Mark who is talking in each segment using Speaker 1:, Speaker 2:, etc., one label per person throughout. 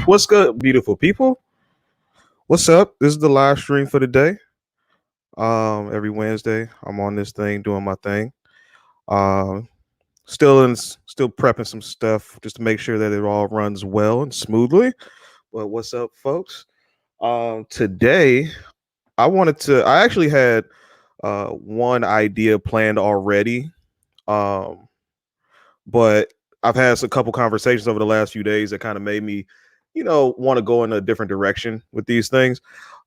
Speaker 1: What's good, beautiful people? What's up? This is the live stream for the day. Every Wednesday, I'm on this thing doing my thing. Um, still prepping some stuff just to make sure that it all runs well and smoothly. But what's up, folks? Today, I actually had one idea planned already. Um, but I've had a couple conversations over the last few days that kind of made me, want to go in a different direction with these things.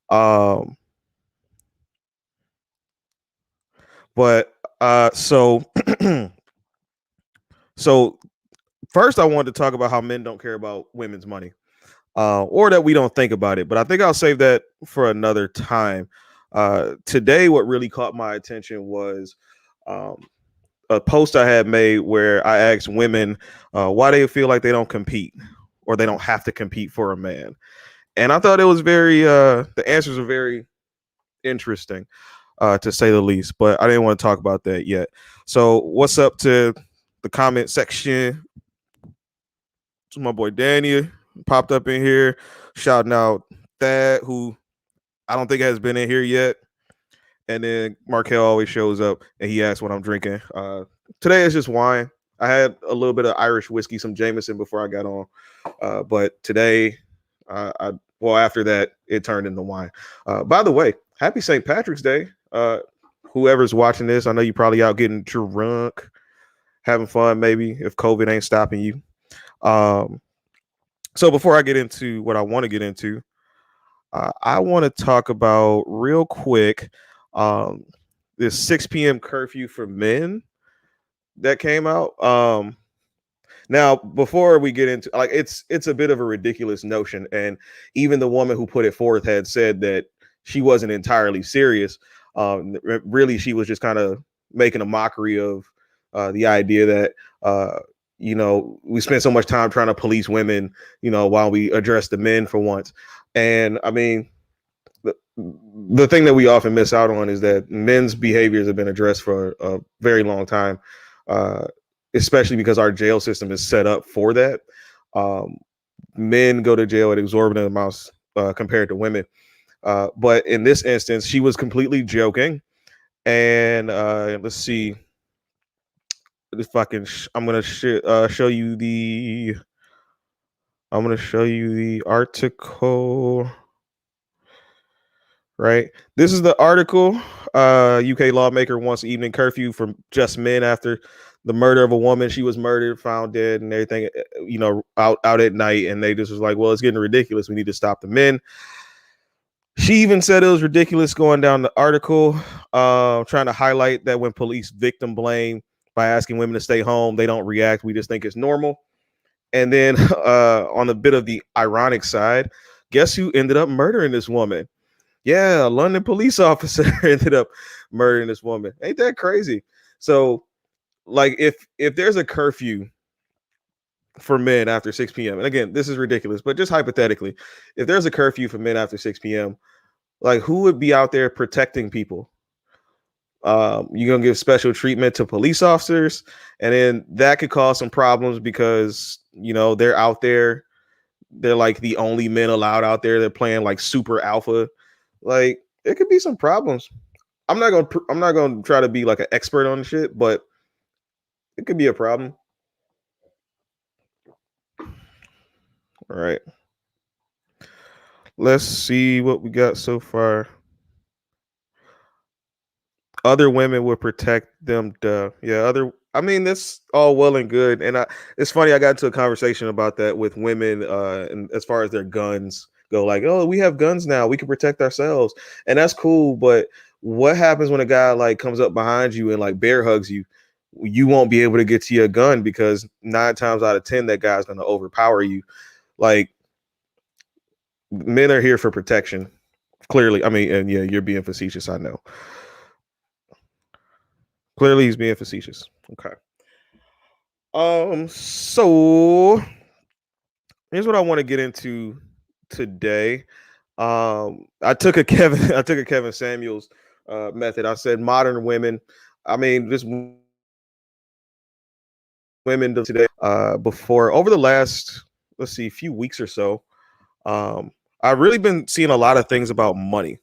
Speaker 1: Um, but so so first, I wanted to talk about how men don't care about women's money, or that we don't think about it. But I think I'll save that for another time. Today, what really caught my attention was um, a post I had made where I asked women why they feel like they don't compete or they don't have to compete for a man. And I thought it was the answers are very interesting, to say the least. But I didn't want to talk about that yet. So, what's up to the comment section? To my boy Danny popped up in here, shouting out Thad, who I don't think has been in here yet. And then Markel always shows up and he asks what I'm drinking. Today is just wine. I had a little bit of Irish whiskey, some Jameson before I got on. But today, after that, it turned into wine. By the way, happy St. Patrick's Day. Whoever's watching this, I know you're probably out getting drunk, having fun, maybe, if COVID ain't stopping you. So before I get into what I want to get into, I want to talk about real quick this 6 p.m. curfew for men that came out. Now, before we get into it's a bit of a ridiculous notion, and even the woman who put it forth had said that she wasn't entirely serious. Really, she was just kind of making a mockery of the idea that we spend so much time trying to police women, while we address the men for once. And I mean, the thing that we often miss out on is that men's behaviors have been addressed for a very long time, especially because our jail system is set up for that. Men go to jail at exorbitant amounts compared to women. But in this instance, she was completely joking. And let's see if I can. I'm gonna show you the. I'm gonna show you the article. Right. This is the article. UK lawmaker wants evening curfew for just men after the murder of a woman. She was murdered, found dead, and everything. Out at night, and they just was like, "Well, it's getting ridiculous. We need to stop the men." She even said it was ridiculous going down the article, trying to highlight that when police victim blame by asking women to stay home, they don't react. We just think it's normal. And then on a bit of the ironic side, guess who ended up murdering this woman? Yeah, a London police officer ended up murdering this woman. Ain't that crazy? So, like, if there's a curfew for men after 6 p.m., and again, this is ridiculous, but just hypothetically, if there's a curfew for men after 6 p.m., like, who would be out there protecting people? You're gonna give special treatment to police officers, and then that could cause some problems because they're out there. They're like the only men allowed out there. They're playing like super alpha. Like, it could be some problems. I'm not gonna try to be like an expert on the shit, but it could be a problem. All right. Let's see what we got so far. Other women would protect them. I mean, that's all well and good. And it's funny, I got into a conversation about that with women, and as far as their guns go, like, oh, we have guns now, we can protect ourselves. And that's cool. But what happens when a guy like comes up behind you and like bear hugs you? You won't be able to get to your gun because 9 times out of 10, that guy's going to overpower you. Like, men are here for protection. Clearly, I mean, and yeah, you're being facetious, I know. Clearly, he's being facetious. Okay. So here's what I want to get into today. I took a Kevin Samuels method. I said modern women. I mean, this women today. Before over the last, let's see, few weeks or so, I've really been seeing a lot of things about money,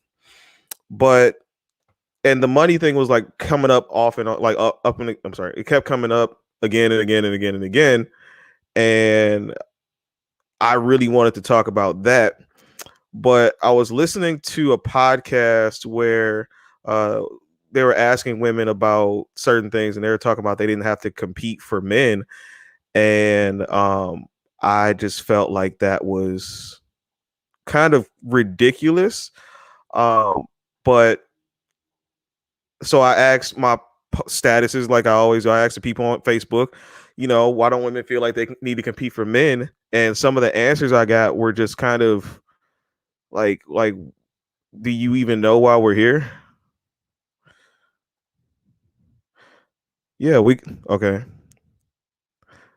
Speaker 1: but and the money thing was like coming up off and on, like up and I'm sorry, it kept coming up again and again and again and again, and I really wanted to talk about that. But I was listening to a podcast where uh, they were asking women about certain things, and they were talking about they didn't have to compete for men, and I just felt like that was kind of ridiculous. Um, but so I asked my statuses like I always do. I asked the people on Facebook, why don't women feel like they need to compete for men? And some of the answers I got were just kind of like, do you even know why we're here? Yeah, we okay.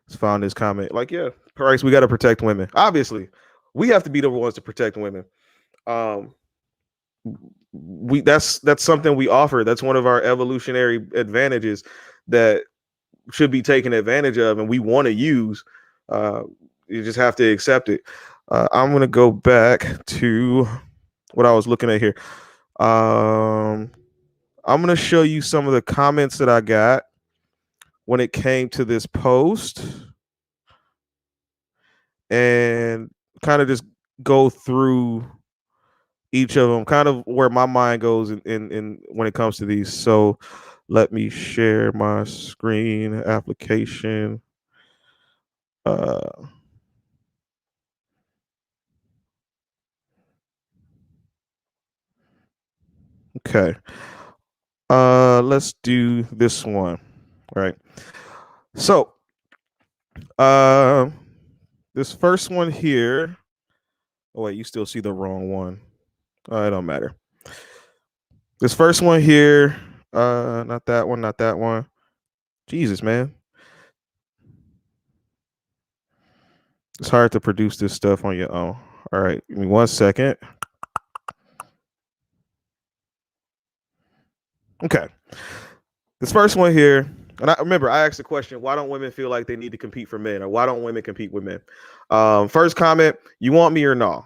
Speaker 1: Let's find this comment. Like, yeah, Price, we got to protect women. Obviously, we have to be the ones to protect women. Um, we that's something we offer. That's one of our evolutionary advantages that should be taken advantage of, and we want to use. Uh, you just have to accept it. I'm gonna go back to what I was looking at here. I'm gonna show you some of the comments that I got when it came to this post, and kind of just go through each of them, kind of where my mind goes in when it comes to these. So let me share my screen application. Uh, okay. Let's do this one. All right. So, uh, this first one here. Oh wait, you still see the wrong one. It don't matter. This first one here. Not that one. Not that one. Jesus, man. It's hard to produce this stuff on your own. All right, give me 1 second. Okay. This first one here, and I remember I asked the question, why don't women feel like they need to compete for men, or why don't women compete with men? First comment, you want me or no?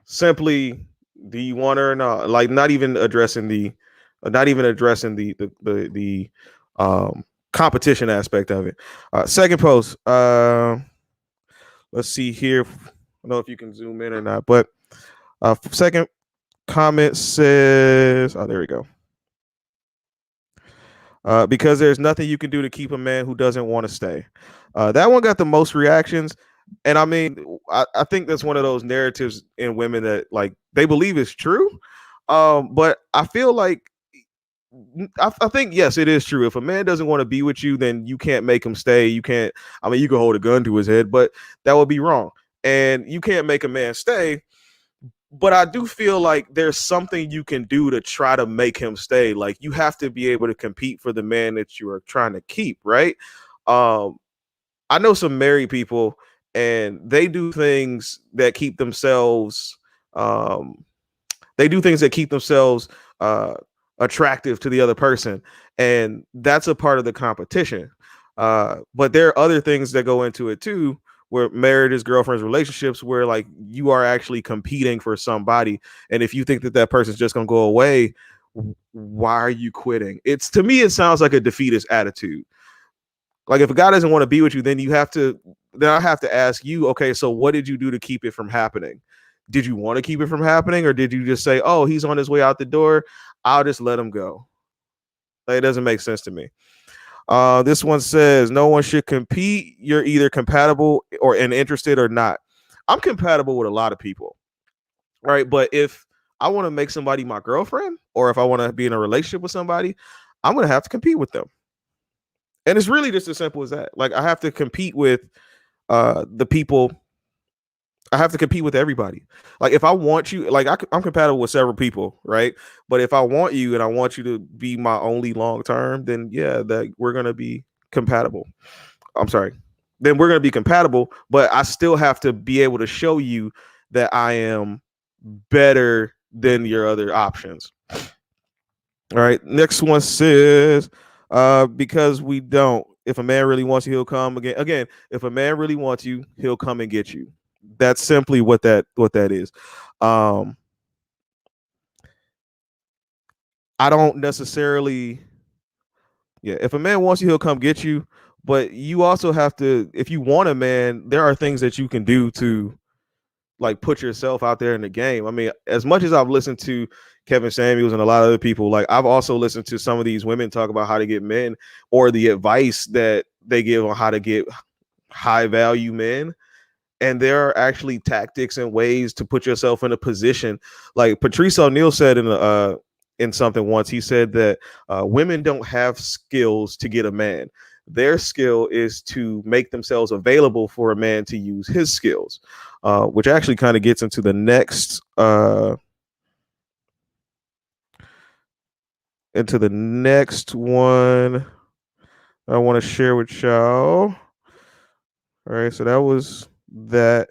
Speaker 1: Simply, do you want her or not? Like not even addressing the competition aspect of it. Second post, let's see here. I don't know if you can zoom in or not, but second comment says, oh, there we go. Because there's nothing you can do to keep a man who doesn't want to stay. That one got the most reactions. And I mean, I think that's one of those narratives in women that like they believe is true. But I feel like I think yes, it is true. If a man doesn't want to be with you, then you can't make him stay. You can't. I mean, you can hold a gun to his head, but that would be wrong. And you can't make a man stay. But I do feel like there's something you can do to try to make him stay. Like you have to be able to compete for the man that you are trying to keep, right? Um, I know some married people, and they do things that keep themselves. Um, they do things that keep themselves attractive to the other person, and that's a part of the competition. But there are other things that go into it too, where marriages, girlfriends, relationships, where like you are actually competing for somebody, and if you think that that person's just gonna go away, why are you quitting? It's to me, it sounds like a defeatist attitude. Like if a guy doesn't want to be with you, then I have to ask you, okay, so what did you do to keep it from happening? Did you want to keep it from happening, or did you just say, oh, he's on his way out the door, I'll just let him go? Like, it doesn't make sense to me. This one says no one should compete. You're either compatible or interested or not. I'm compatible with a lot of people, right? But if I want to make somebody my girlfriend, or if I want to be in a relationship with somebody, I'm gonna have to compete with them. And it's really just as simple as that. Like I have to compete with the people. I have to compete with everybody. Like if I want you, like I'm compatible with several people, right? But if I want you and I want you to be my only long term, then yeah, that we're gonna be compatible. I'm sorry. Then we're gonna be compatible, but I still have to be able to show you that I am better than your other options. All right. Next one says, because we don't. If a man really wants you, he'll come again. Again, if a man really wants you, he'll come and get you. That's simply what that is. Um, I don't necessarily, yeah. If a man wants you, he'll come get you. But you also have to, if you want a man, there are things that you can do to like put yourself out there in the game. I mean, as much as I've listened to Kevin Samuels and a lot of other people, like I've also listened to some of these women talk about how to get men or the advice that they give on how to get high value men. And there are actually tactics and ways to put yourself in a position. Like Patrice O'Neal said in something once, he said that women don't have skills to get a man. Their skill is to make themselves available for a man to use his skills, which actually kind of gets into the next one I want to share with y'all. All right, so that was that.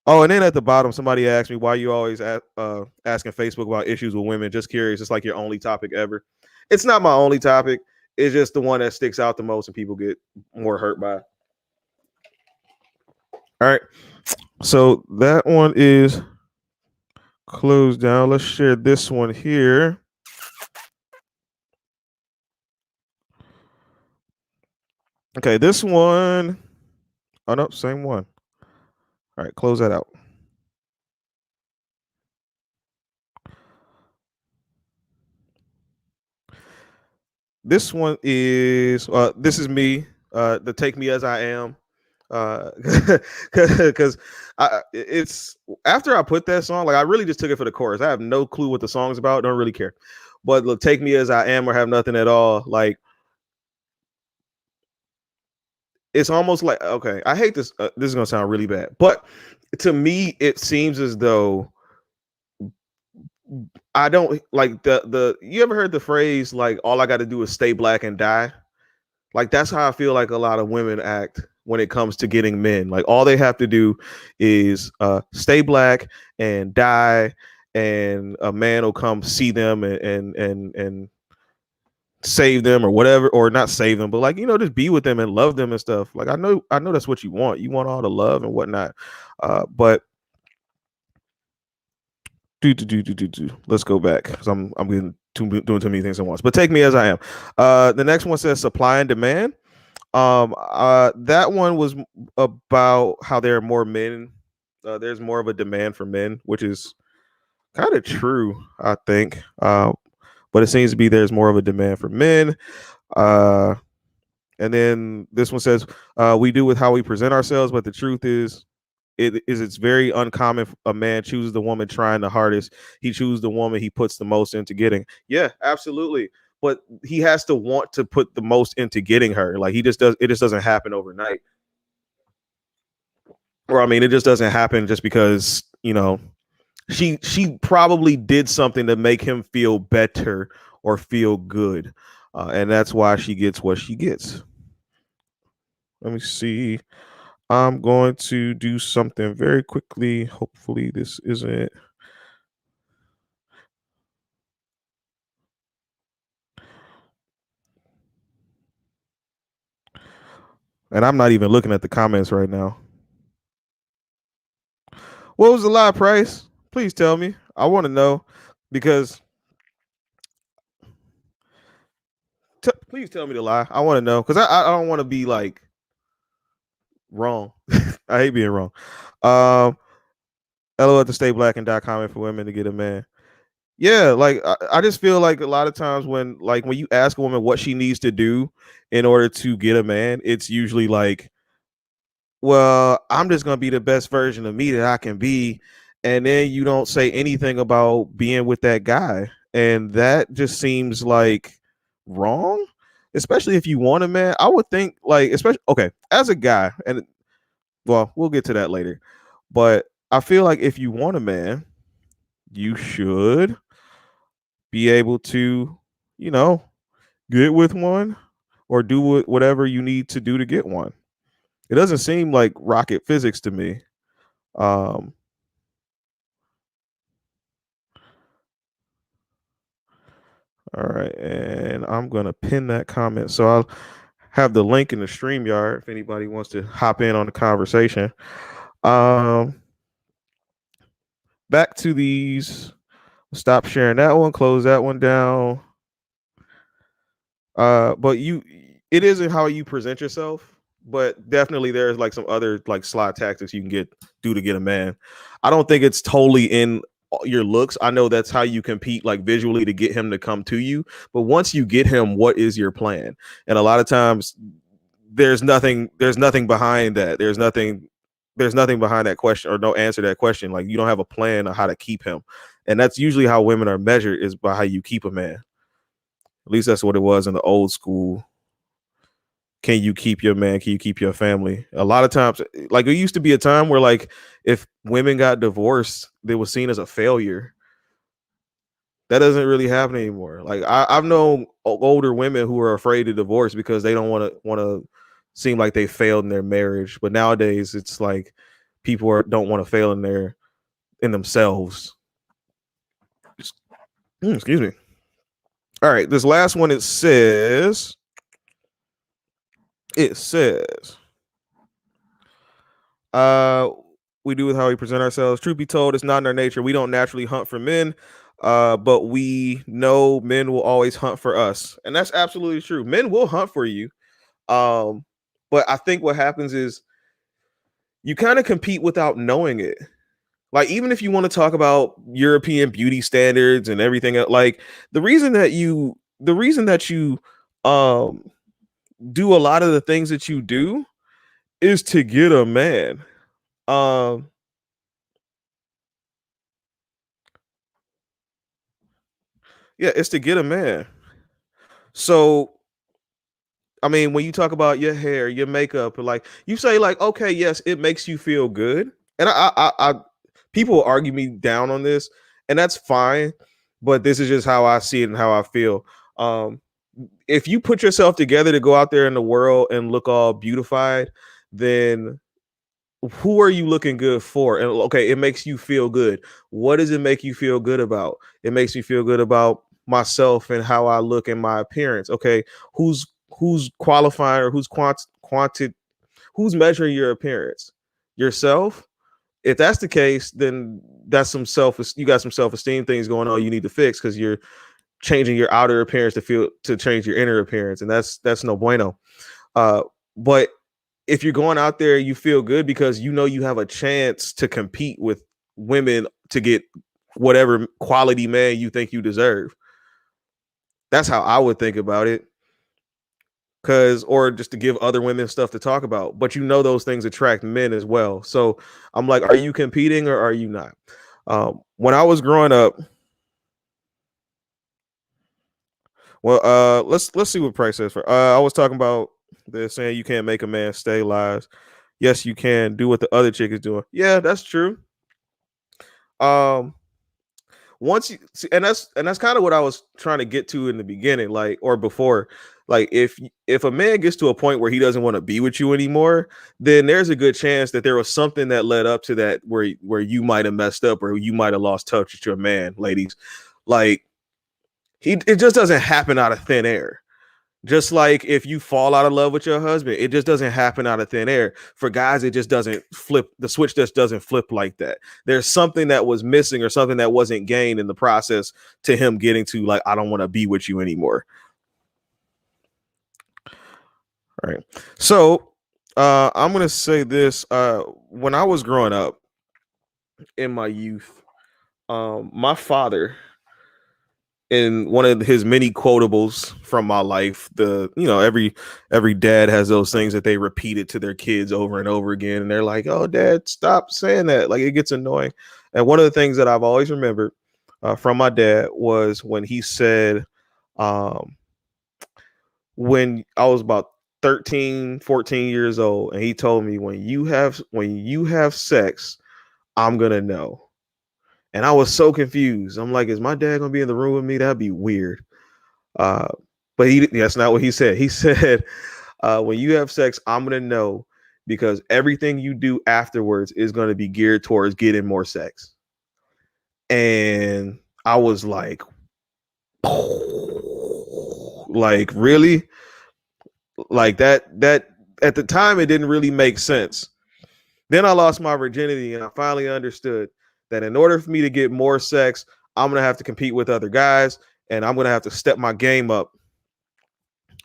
Speaker 1: Oh, and then at the bottom, somebody asked me why you always asking Facebook about issues with women. Just curious. It's like your only topic ever. It's not my only topic. It's just the one that sticks out the most and people get more hurt by. All right. So that one is closed down. Let's share this one here. Okay, this one. Oh, no, same one. All right, close that out. This one is this is me, the Take Me As I Am. Because it's after I put that song, like I really just took it for the chorus. I have no clue what the song's about, don't really care. But look, Take Me As I Am or Have Nothing at All, like it's almost like, okay, I hate this. This is gonna sound really bad, but to me, it seems as though I don't like the. You ever heard the phrase like all I got to do is stay black and die? Like that's how I feel like a lot of women act when it comes to getting men. Like all they have to do is stay black and die, and a man will come see them and save them or whatever, or not save them, but like just be with them and love them and stuff. Like I know that's what you want. You want all the love and whatnot. But let's go back because I'm doing too many things at once. But Take Me As I Am. The next one says supply and demand. That one was about how there are more men. There's more of a demand for men, which is kind of true, I think. But it seems to be there's more of a demand for men. And then this one says we do with how we present ourselves, but the truth is it's very uncommon. A man chooses the woman trying the hardest. He chooses the woman he puts the most into getting. Yeah, absolutely. But he has to want to put the most into getting her. Like he just does. It just doesn't happen overnight. Or I mean, it just doesn't happen just because she probably did something to make him feel better or feel good, and that's why she gets what she gets. Let me see. I'm going to do something very quickly. Hopefully, this isn't. And I'm not even looking at the comments right now. What was the live price? Please tell me. I want to know because please tell me the lie. I want to know because I don't want to be like wrong. I hate being wrong. LOL at the stay black and die comment for women to get a man. Yeah, like I just feel like a lot of times when you ask a woman what she needs to do in order to get a man, it's usually like, well, I'm just gonna be the best version of me that I can be, and then you don't say anything about being with that guy, and that just seems like wrong. Especially if you want a man, I would think like, especially okay, as a guy, and well, we'll get to that later, but I feel like if you want a man, you should be able to, you know, get with one or do whatever you need to do to get one. It doesn't seem like rocket physics to me. Um, all right, and I'm gonna pin that comment. So I'll have the link in the StreamYard if anybody wants to hop in on the conversation. Um, back to these. Stop sharing that one. Close that one down. But it isn't how you present yourself, but definitely there's like some other like sly tactics you can do to get a man. I don't think it's totally in your looks. I know that's how you compete like visually to get him to come to you, but once you get him, what is your plan? And a lot of times there's nothing behind that. There's nothing behind that question or no answer to that question. Like you don't have a plan on how to keep him. And that's usually how women are measured is by how you keep a man. At least that's what it was in the old school. Can you keep your man? Can you keep your family? A lot of times, like it used to be a time where like if women got divorced, they were seen as a failure. That doesn't really happen anymore. Like I've known older women who are afraid to divorce because they don't want to seem like they failed in their marriage. But nowadays, it's like don't want to fail in themselves. Excuse me. All right, this last one it says uh we do with how we present ourselves. Truth be told, it's not in our nature. We don't naturally hunt for men, but we know men will always hunt for us, and that's absolutely true. Men will hunt for you, um, but I think what happens is you kind of compete without knowing it. Like even if you want to talk about European beauty standards and everything, like the reason that you um do a lot of the things that you do is to get a man. Um, yeah, it's to get a man. So, I mean, when you talk about your hair, your makeup, like you say, like, okay, yes, it makes you feel good, and people will argue me down on this, and that's fine. But this is just how I see it and how I feel. Um, if you put yourself together to go out there in the world and look all beautified, then who are you looking good for? And okay, it makes you feel good. What does it make you feel good about? It makes me feel good about myself and how I look and my appearance. Okay, who's qualifying or who's measuring your appearance? Yourself? If that's the case, then that's you got some self-esteem things going on you need to fix because you're changing your outer appearance to change your inner appearance, and that's no bueno. But if you're going out there, you feel good because you know you have a chance to compete with women to get whatever quality man you think you deserve. That's how I would think about it. Or just to give other women stuff to talk about. But you know those things attract men as well. So I'm like, are you competing or are you not? When I was growing up, well, let's see what Price says for. I was talking about they're saying you can't make a man stay lies. Yes, you can do what the other chick is doing. Yeah, that's true. Um, once you see, and that's kind of what I was trying to get to in the beginning, like or before. Like if a man gets to a point where he doesn't want to be with you anymore, then there's a good chance that there was something that led up to that where you might have messed up or you might have lost touch with your man, ladies. Like it just doesn't happen out of thin air. Just like if you fall out of love with your husband, it just doesn't happen out of thin air. For guys, it just doesn't flip. The switch just doesn't flip like that. There's something that was missing or something that wasn't gained in the process to him getting to like, I don't want to be with you anymore. All right. So I'm gonna say this. When I was growing up in my youth, my father in one of his many quotables from my life, every dad has those things that they repeated to their kids over and over again, and they're like, "Oh, Dad, stop saying that!" Like it gets annoying. And one of the things that I've always remembered from my dad was when he said, um, when I was about 13, 14 years old, and he told me, when you have sex, I'm gonna know. And I was so confused. I'm like, is my dad gonna be in the room with me? That'd be weird. Uh, but that's not what he said. He said, when you have sex, I'm gonna know because everything you do afterwards is gonna be geared towards getting more sex. And I was like really? Like that at the time it didn't really make sense. Then I lost my virginity, and I finally understood that in order for me to get more sex, I'm gonna have to compete with other guys, and I'm gonna have to step my game up.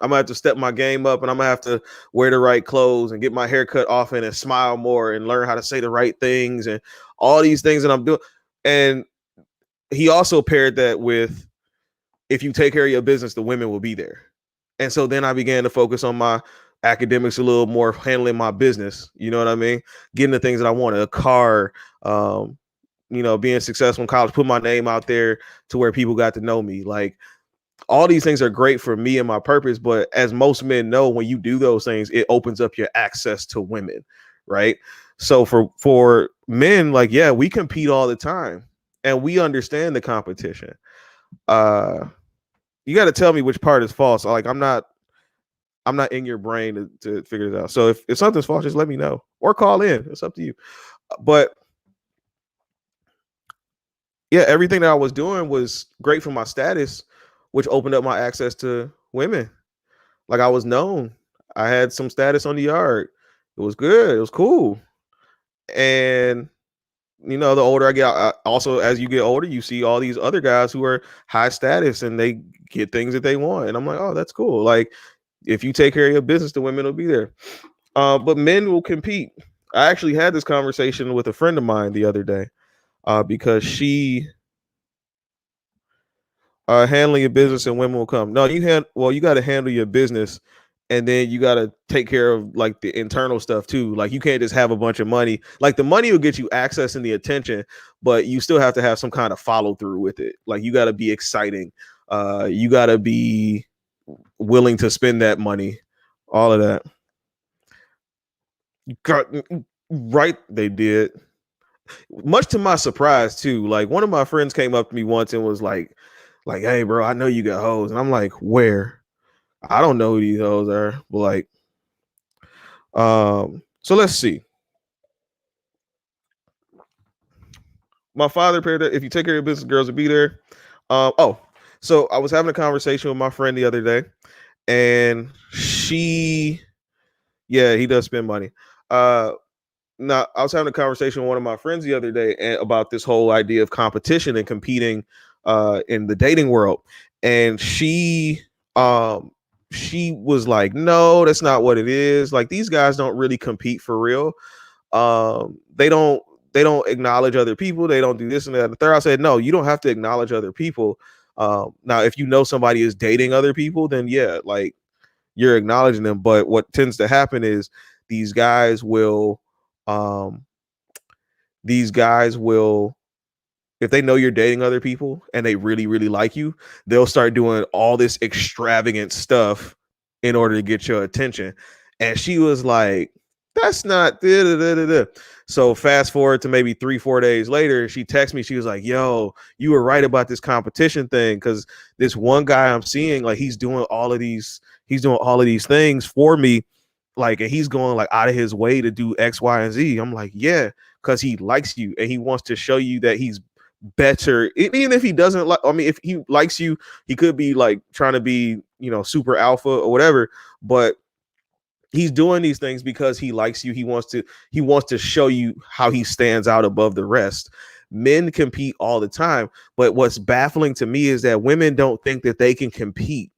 Speaker 1: I'm gonna have to step my game up, and I'm gonna have to wear the right clothes and get my hair cut often and smile more and learn how to say the right things and all these things that I'm doing. And he also paired that with, if you take care of your business, the women will be there. And so then I began to focus on my academics a little more, handling my business. You know what I mean? Getting the things that I wanted, a car, um, being successful in college, put my name out there to where people got to know me. Like, all these things are great for me and my purpose, but as most men know, when you do those things, it opens up your access to women, right? So for men, like, yeah, we compete all the time and we understand the competition. You got to tell me which part is false. Like, I'm not in your brain to figure it out. So if something's false, just let me know or call in. It's up to you. But yeah, everything that I was doing was great for my status, which opened up my access to women. Like, I was known. I had some status on the yard. It was good. It was cool. And the older I get, also as you get older, you see all these other guys who are high status and they get things that they want. And I'm like, oh, that's cool. Like, if you take care of your business, the women will be there. But men will compete. I actually had this conversation with a friend of mine the other day, because she handling your business and women will come. No, you got to handle your business, and then you got to take care of like the internal stuff too. Like, you can't just have a bunch of money. Like, the money will get you access and the attention, but you still have to have some kind of follow through with it. Like, you got to be exciting. You got to be willing to spend that money. All of that. Right, they did. Much to my surprise too. Like, one of my friends came up to me once and was like, hey bro, I know you got hoes. And I'm like, where? I don't know who these hoes are. But like, so let's see. My father paired that if you take care of your business, girls will be there. So I was having a conversation with my friend the other day, and yeah, he does spend money. Uh, Now, I was having a conversation with one of my friends the other day about this whole idea of competition and competing in the dating world, and she was like, "No, that's not what it is. Like, these guys don't really compete for real. They don't acknowledge other people. They don't do this and that." And the third, I said, "No, you don't have to acknowledge other people. Now, if you know somebody is dating other people, then yeah, like, you're acknowledging them. But what tends to happen is these guys will." Um, these guys will, if they know you're dating other people and they really really like you, they'll start doing all this extravagant stuff in order to get your attention. And she was like, that's not da, da, da, da, da. So fast forward to maybe 3-4 days later, she texted me. She was like, yo, you were right about this competition thing, because this one guy I'm seeing, like, he's doing all of these things for me, like, and he's going like out of his way to do X, Y, and Z. I'm like, yeah, because he likes you and he wants to show you that he's better. Even if he doesn't like, I mean, if he likes you, he could be like trying to be, super alpha or whatever, but he's doing these things because he likes you. He wants to show you how he stands out above the rest. Men compete all the time, but what's baffling to me is that women don't think that they can compete.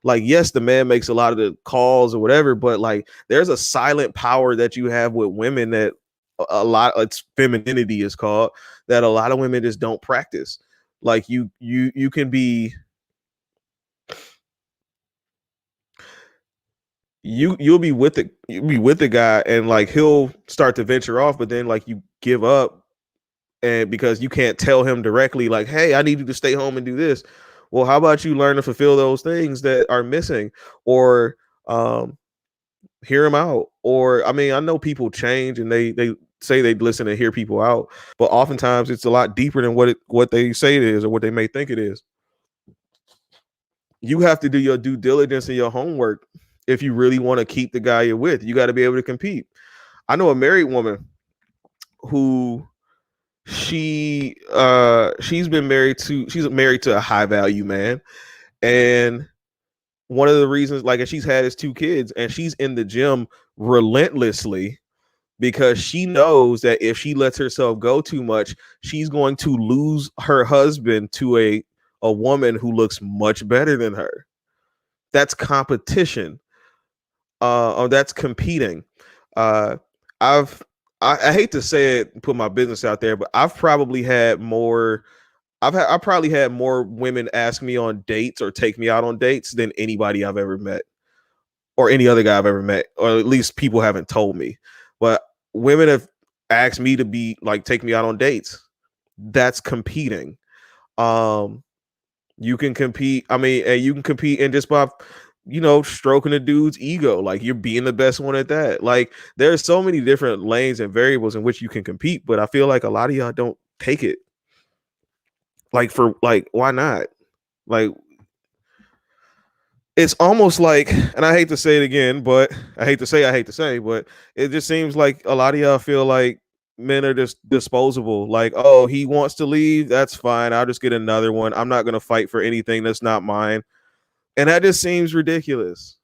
Speaker 1: Like, yes, the man makes a lot of the calls or whatever, but like, there's a silent power that you have with women that a lot, it's femininity is called, that a lot of women just don't practice. Like, you can be, you'll be with the guy, and like, he'll start to venture off, but then like, you give up, and because you can't tell him directly like, hey, I need you to stay home and do this. Well, how about you learn to fulfill those things that are missing, or um hear him out? Or, I mean, I know people change and they say they listen and hear people out, but oftentimes it's a lot deeper than what they say it is or what they may think it is. You have to do your due diligence and your homework if you really want to keep the guy you're with. You got to be able to compete. I know a married woman who, she's married to a high value man, and one of the reasons, like, and she's had his two kids, and she's in the gym relentlessly because she knows that if she lets herself go too much, she's going to lose her husband to a woman who looks much better than her. That's competition. Or that's competing. Uh, I've I hate to say it, put my business out there, but I've probably had more. I probably had more women ask me on dates or take me out on dates than anybody I've ever met, or any other guy I've ever met, or at least people haven't told me. But women have asked me to be like take me out on dates. That's competing. Um, you can compete. I mean, and you can compete in just by stroking a dude's ego. Like you're being the best one at that. Like there's so many different lanes and variables in which you can compete, but I feel like a lot of y'all don't take it. Like for like, why not? Like it's almost like, and I hate to say it again, but I hate to say, but it just seems like a lot of y'all feel like men are just disposable. Like, oh, he wants to leave, that's fine. I'll just get another one. I'm not gonna fight for anything that's not mine. And that just seems ridiculous.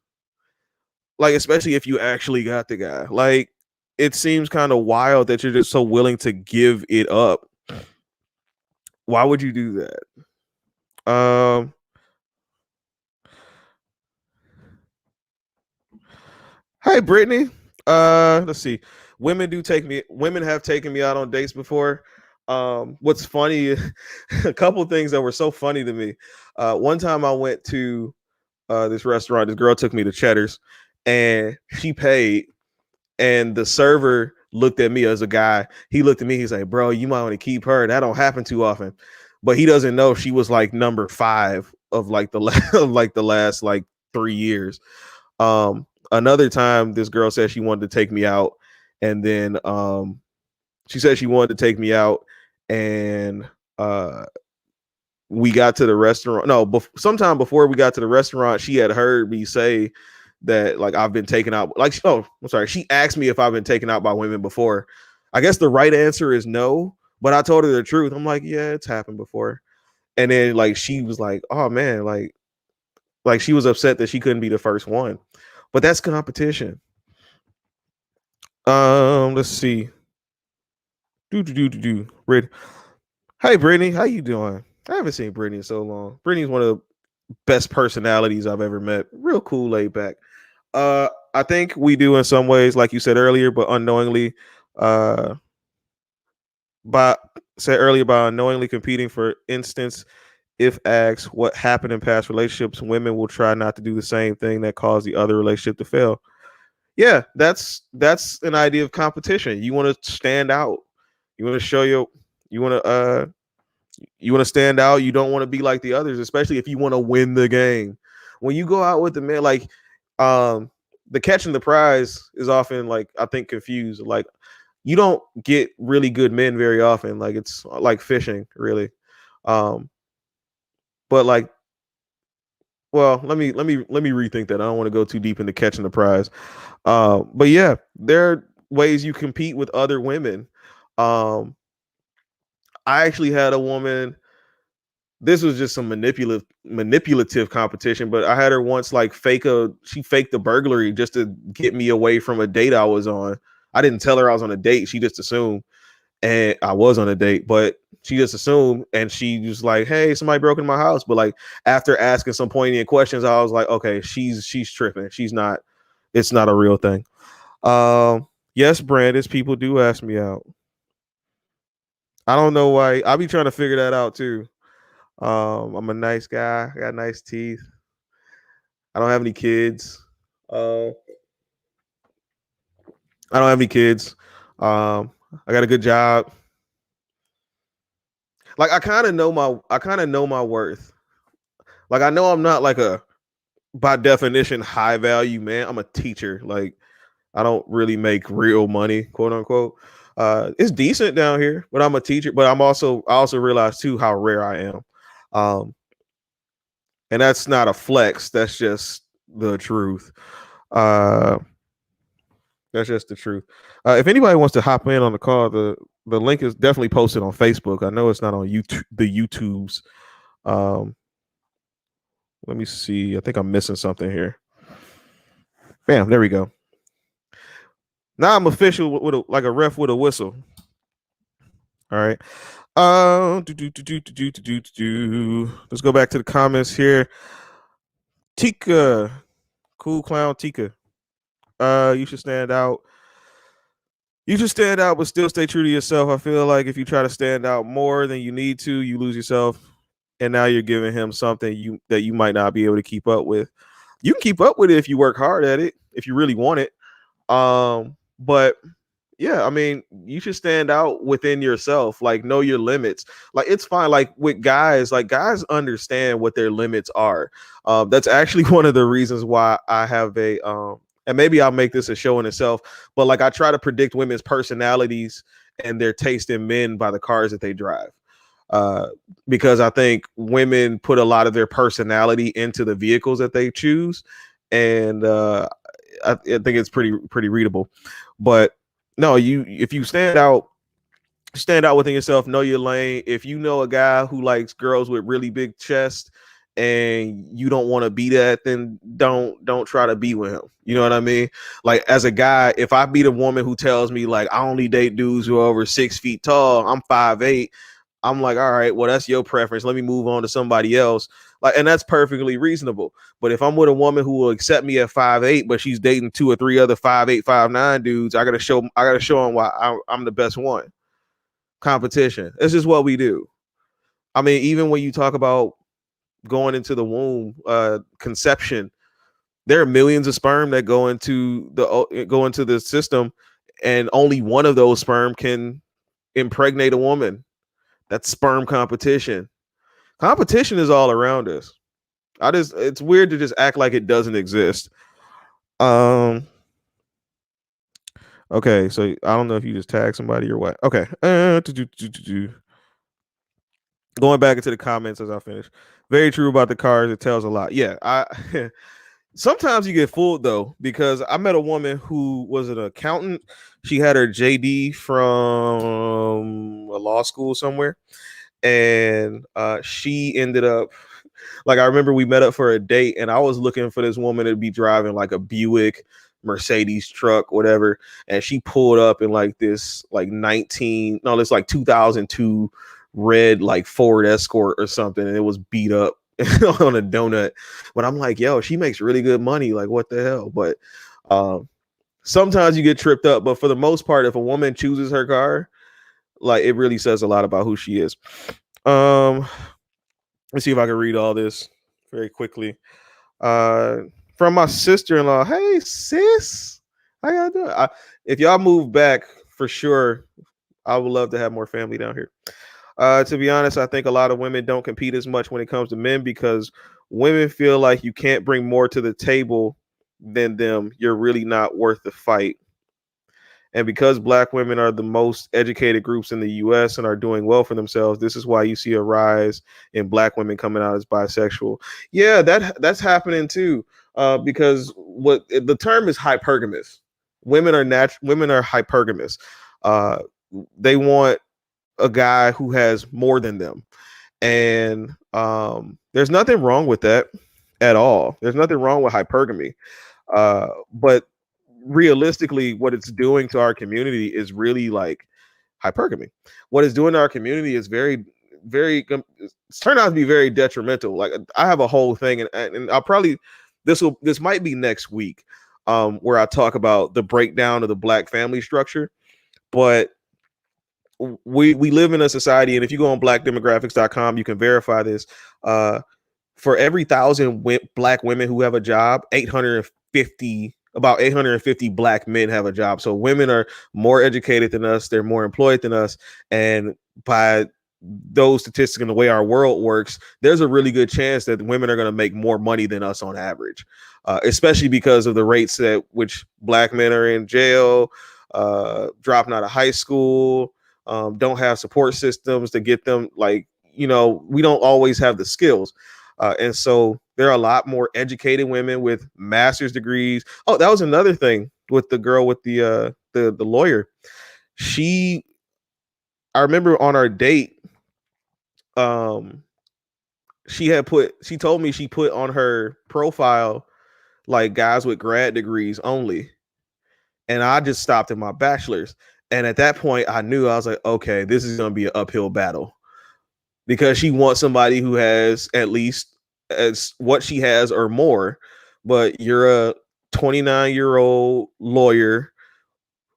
Speaker 1: Like, especially if you actually got the guy. Like, it seems kind of wild that you're just so willing to give it up. Why would you do that? Hi, Brittany. Let's see. Women have taken me out on dates before. What's funny, a couple things that were so funny to me. One time I went to this restaurant. This girl took me to Cheddar's, and she paid. And the server looked at me as a guy. He looked at me. He's like, "Bro, you might want to keep her. That don't happen too often." But he doesn't know she was like number 5 of like the of like the last like 3 years. Another time, this girl said she wanted to take me out, and then she said she wanted to take me out, and we got to the restaurant. No, sometime before we got to the restaurant, she had heard me say that like I've been taken out. Like, oh, I'm sorry. She asked me if I've been taken out by women before. I guess the right answer is no, but I told her the truth. I'm like, yeah, it's happened before. And then like she was like, oh man, like she was upset that she couldn't be the first one. But that's competition. Let's see. Do. Hey, Brittany, how you doing? I haven't seen Brittany in so long. Brittany's one of the best personalities I've ever met. Real cool, laid back. I think we do in some ways, like you said earlier, but unknowingly, uh, by said earlier by unknowingly competing. For instance, if asked what happened in past relationships, women will try not to do the same thing that caused the other relationship to fail. Yeah, that's an idea of competition. You want to stand out. You want to show your. You want to you want to stand out. You don't want to be like the others, especially if you want to win the game. When you go out with the men, like the catching the prize is often like I think confused. Like you don't get really good men very often. Like it's like fishing, really. Um, but like, well, let me rethink that. I don't want to go too deep into catching the prize. But yeah, there are ways you compete with other women. Um, I actually had a woman. This was just some manipulative competition, but I had her once like she faked a burglary just to get me away from a date I was on. I didn't tell her I was on a date. She just assumed, and I was on a date, but she just assumed, and she was like, "Hey, somebody broke into my house." But like after asking some poignant questions, I was like, "Okay, she's tripping. She's not. It's not a real thing." Yes, Brandis, people do ask me out. I don't know why. I be trying to figure that out too. I'm a nice guy. I got nice teeth. I don't have any kids. Uh, I don't have any kids. I got a good job. Like I kind of know my worth. Like I know I'm not like a by definition high value man. I'm a teacher. Like I don't really make real money, quote unquote. It's decent down here, but I'm a teacher. But I also realize too how rare I am. Um, and that's not a flex. That's just the truth. Uh, that's just the truth. If anybody wants to hop in on the call, the link is definitely posted on Facebook. I know it's not on YouTube, the YouTubes. Um, let me see. I think I'm missing something here. Bam, there we go. Now I'm official with like a ref with a whistle. All right. Let's go back to the comments here. Tika, cool clown Tika. You should stand out. You should stand out, but still stay true to yourself. I feel like if you try to stand out more than you need to, you lose yourself, and now you're giving him something you might not be able to keep up with. You can keep up with it if you work hard at it, if you really want it. But yeah, I mean, you should stand out within yourself, like know your limits. Like it's fine. Like with guys, like guys understand what their limits are. That's actually one of the reasons why I have and maybe I'll make this a show in itself, but like I try to predict women's personalities and their taste in men by the cars that they drive. Uh, because I think women put a lot of their personality into the vehicles that they choose, and I think it's pretty readable. But no, you if you stand out within yourself, know your lane. If you know a guy who likes girls with really big chests and you don't want to be that, then don't try to be with him. You know what I mean? Like as a guy, if I meet a woman who tells me like I only date dudes who are over 6 feet tall, I'm 5'8", I'm like, all right, well, that's your preference. Let me move on to somebody else. Like, and that's perfectly reasonable. But if I'm with a woman who will accept me at 5'8", but she's dating 2 or 3 other 5'8", 5'9" dudes, I gotta show them why I'm the best one. Competition. This is what we do. I mean, even when you talk about going into the womb, conception, there are millions of sperm that go into the system, and only one of those sperm can impregnate a woman. That's sperm competition. Competition is all around us. It's weird to just act like it doesn't exist. Um okay, so I don't know if you just tag somebody or what. Okay. Going back into the comments as I finish. Very true about the cars. It tells a lot. Yeah, I sometimes you get fooled though, because I met a woman who was an accountant. She had her JD from a law school somewhere, and she ended up like I remember we met up for a date, and I was looking for this woman to be driving like a Buick, Mercedes truck, whatever, and she pulled up in like this like 19 no, it's like 2002 red like Ford Escort or something, and it was beat up on a donut. But I'm like, yo, she makes really good money. Like, what the hell? But um, sometimes you get tripped up, but for the most part, if a woman chooses her car, like it really says a lot about who she is. Um, let's see if I can read all this very quickly. Uh, from my sister-in-law. Hey, sis, how y'all doing? If y'all move back, for sure, I would love to have more family down here. To be honest, I think a lot of women don't compete as much when it comes to men because women feel like you can't bring more to the table than them. You're really not worth the fight. And because black women are the most educated groups in the US and are doing well for themselves, this is why you see a rise in black women coming out as bisexual. Yeah, that's happening too. Because what the term is hypergamous. Women are hypergamous. Uh, they want a guy who has more than them. And there's nothing wrong with that at all. There's nothing wrong with hypergamy. But realistically, what it's doing to our community is really like hypergamy. What it's doing to our community is it's turned out to be very detrimental. Like I have a whole thing, and I'll probably this might be next week, where I talk about the breakdown of the black family structure. But we live in a society, and if you go on blackdemographics.com, you can verify this. For every 1,000 black women who have a job, 850 black men have a job. So women are more educated than us, they're more employed than us, and by those statistics and the way our world works, there's a really good chance that women are going to make more money than us on average, especially because of the rates at which black men are in jail, dropping out of high school, don't have support systems to get them, like, we don't always have the skills. And so there are a lot more educated women with master's degrees. Oh, that was another thing with the girl with the lawyer. I remember on our date, um, she told me she put on her profile like guys with grad degrees only. and I just stopped at my bachelor's. And at that point, I knew, I was like, okay, this is going to be an uphill battle, because she wants somebody who has at least as what she has or more. But you're a 29-year-old lawyer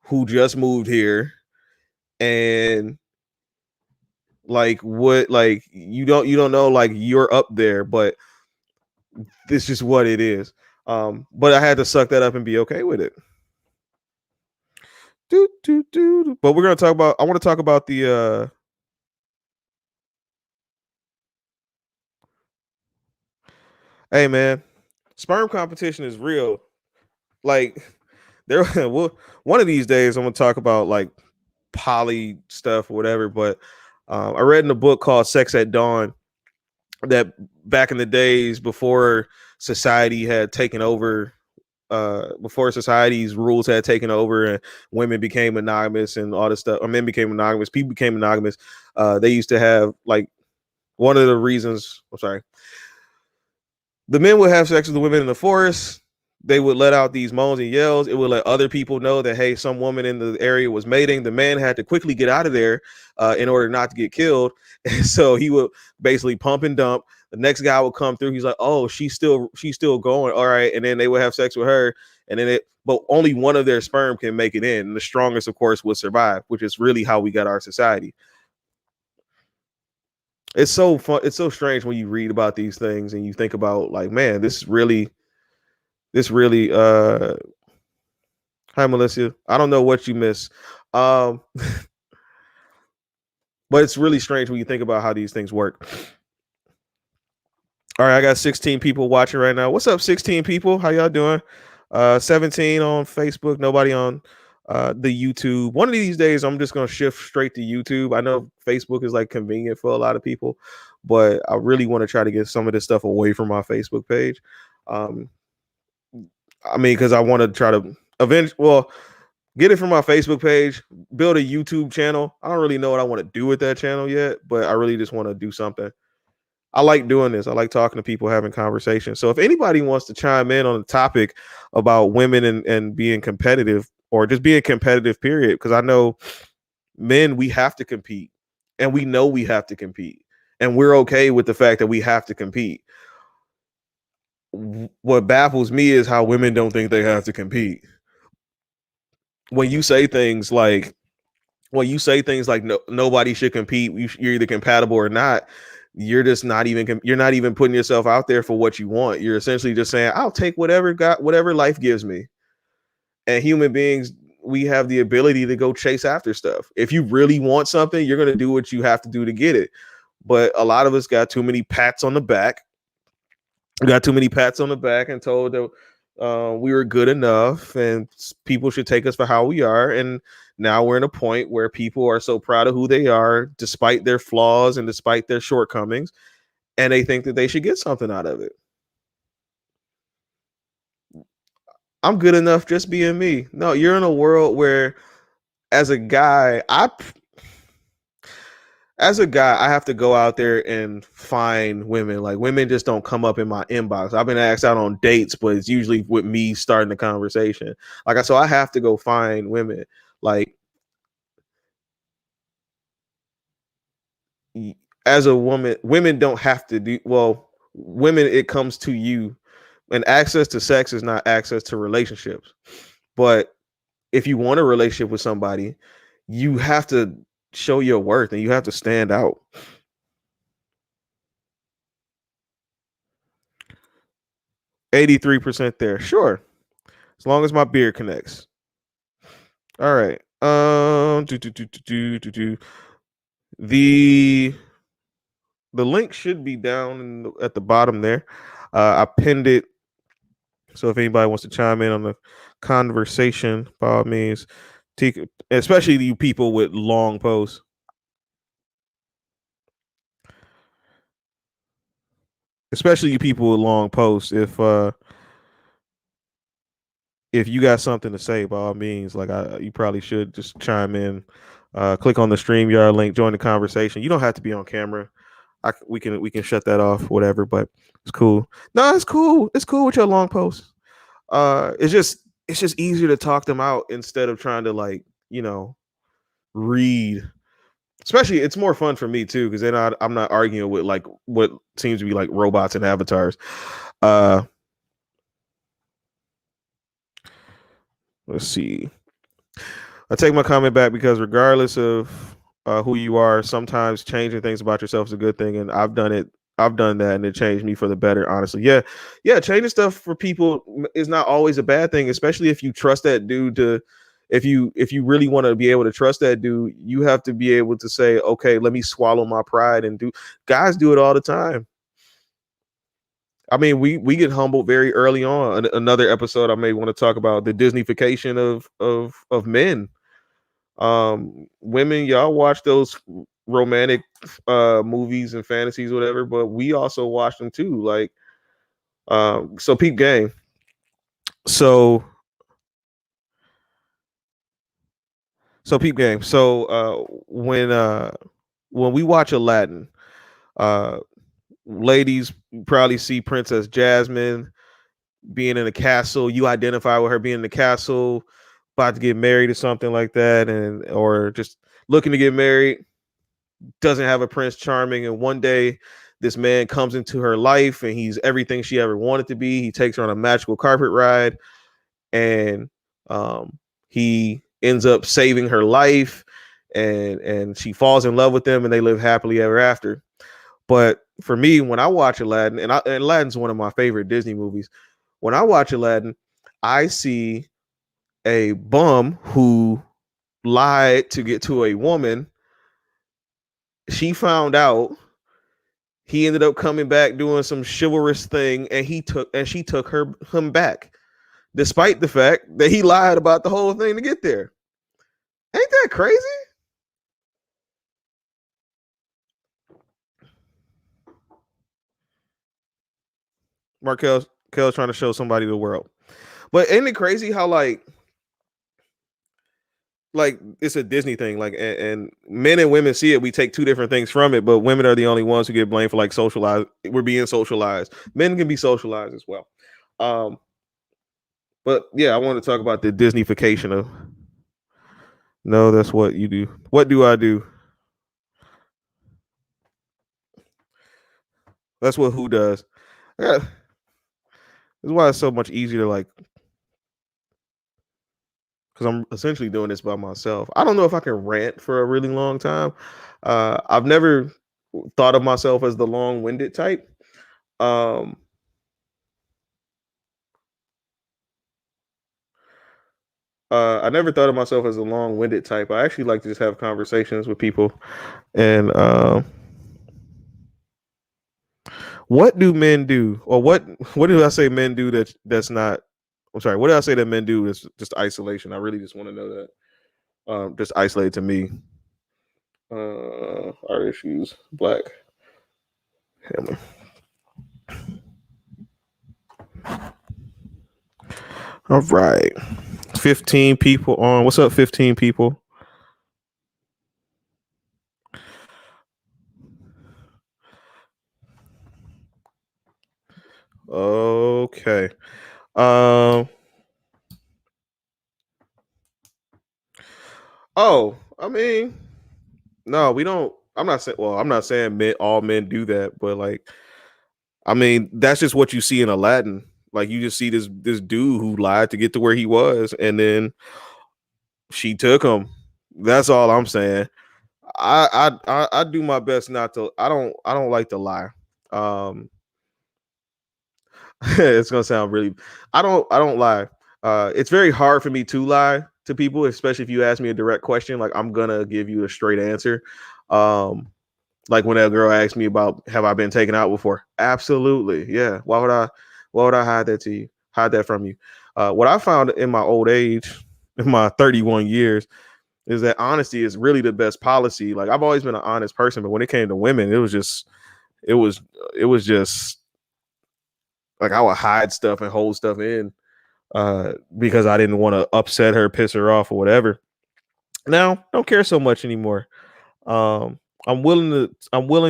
Speaker 1: who just moved here, and like what, like you don't know, like you're up there, but this is what it is. But I had to suck that up and be okay with it. But we're gonna talk about. I want to talk about the. Hey man, sperm competition is real. Like there, well, one of these days I'm gonna talk about like poly stuff or whatever. But I read in a book called Sex at Dawn that back in the days before society had taken over, before society's rules had taken over and women became monogamous and all this stuff, or men became monogamous, people became monogamous. They used to have like one of the reasons. I'm sorry. The men would have sex with the women in the forest. They would let out these moans and yells. It would let other people know that, hey, some woman in the area was mating. The man had to quickly get out of there in order not to get killed. And so he would basically pump and dump. The next guy would come through. He's like, oh, she's still going. All right. And then they would have sex with her. And then but only one of their sperm can make it in. And the strongest, of course, would survive, which is really how we got our society. It's so fun. It's so strange when you read about these things and you think about like, man, this really hi Melissa. I don't know what you miss. Um but it's really strange when you think about how these things work. All right, I got 16 people watching right now. What's up, 16 people? How y'all doing? 17 on Facebook, nobody on the YouTube. One of these days I'm just gonna shift straight to YouTube. I know Facebook is like convenient for a lot of people, but I really want to try to get some of this stuff away from my Facebook page. Um, I mean, because I want to try to get it from my Facebook page, build a YouTube channel. I don't really know what I want to do with that channel yet, but I really just want to do something. I like doing this. I like talking to people, having conversations. So if anybody wants to chime in on the topic about women and being competitive, or just being competitive, period, because I know men, we have to compete, and we know we have to compete, and we're okay with the fact that we have to compete. What baffles me is how women don't think they have to compete. When you say things like, no, nobody should compete, you're either compatible or not, you're just not even you're not even putting yourself out there for what you want. You're essentially just saying, I'll take whatever life gives me. And human beings, we have the ability to go chase after stuff. If you really want something, you're going to do what you have to do to get it. But a lot of us got too many pats on the back. We got too many pats on the back and told that we were good enough and people should take us for how we are. And now we're in a point where people are so proud of who they are, despite their flaws and despite their shortcomings, and they think that they should get something out of it. I'm good enough just being me. No, you're in a world where, as a guy, I have to go out there and find women. Like, women just don't come up in my inbox. I've been asked out on dates, but it's usually with me starting the conversation. So I have to go find women. Like, as a woman, women don't have to do well. Women, it comes to you, and access to sex is not access to relationships. But if you want a relationship with somebody, you have to show your worth and you have to stand out. 83% there. Sure. As long as my beard connects. All right. The the link should be down at the bottom there. I pinned it. So if anybody wants to chime in on the conversation, by all means, especially you people with long posts. Especially you people with long posts. If you got something to say, by all means, you probably should just chime in. Click on the StreamYard link, join the conversation. You don't have to be on camera. We can shut that off, whatever. But it's cool. No, it's cool. It's cool with your long posts. It's just it's just easier to talk them out instead of trying to like, read. Especially, it's more fun for me too because then I'm not arguing with like what seems to be like robots and avatars. Uh, let's see. I take my comment back because regardless of who you are, sometimes changing things about yourself is a good thing, and I've done it. I've done that, and it changed me for the better. Honestly, yeah, yeah. Changing stuff for people is not always a bad thing, especially if you trust that dude to. If you really want to be able to trust that dude, you have to be able to say, okay, let me swallow my pride and do. Guys do it all the time. I mean, we get humbled very early on. Another episode I may want to talk about the Disneyfication of men. Women, y'all watch those romantic movies and fantasies, whatever, but we also watch them too. Like, so peep game. So peep game. So when we watch Aladdin, uh ladies probably see Princess Jasmine being in a castle. You identify with her being in the castle, about to get married or something like that, and or just looking to get married, doesn't have a Prince Charming, and one day this man comes into her life and he's everything she ever wanted to be. He takes her on a magical carpet ride, and he ends up saving her life, and she falls in love with him, and they live happily ever after. But for me, when I watch Aladdin, and Aladdin's one of my favorite Disney movies, when I watch Aladdin, I see a bum who lied to get to a woman. She found out. He ended up coming back doing some chivalrous thing, and she took him back, despite the fact that he lied about the whole thing to get there. Ain't that crazy? Markel's trying to show somebody the world. But ain't it crazy how like it's a Disney thing, like and men and women see it. We take two different things from it, but women are the only ones who get blamed for like socialized. We're being socialized. Men can be socialized as well. Um, but yeah, I want to talk about the Disneyfication of. No, that's what you do. What do I do? That's what who does. Yeah, that's why it's so much easier to like because I'm essentially doing this by myself. I don't know if I can rant for a really long time. I've never thought of myself as the long-winded type. Um, I never thought of myself as a long-winded type. I actually like to just have conversations with people. And what do men do, or what do I say men do that's not? I'm sorry. What did I say that men do is just isolation? I really just want to know that. Just isolated to me. Our issues, black. Hammer. All right. 15 people on. What's up, 15 people? Okay. Um. Oh, I mean, no, we don't. I'm not saying. Well, I'm not saying all men do that, but like, I mean, that's just what you see in Aladdin. Like, you just see this dude who lied to get to where he was, and then she took him. That's all I'm saying. I do my best not to. I don't like to lie. Um, it's gonna sound really. I don't lie. It's very hard for me to lie to people, especially if you ask me a direct question. Like, I'm gonna give you a straight answer. Um, like when that girl asked me about have I been taken out before? Absolutely, yeah. Why would I hide that to you? Hide that from you? What I found in my old age, in my 31 years, is that honesty is really the best policy. Like, I've always been an honest person, but when it came to women, it was it was just like I would hide stuff and hold stuff in because I didn't want to upset her, piss her off, or whatever. Now, don't care so much anymore. I'm willing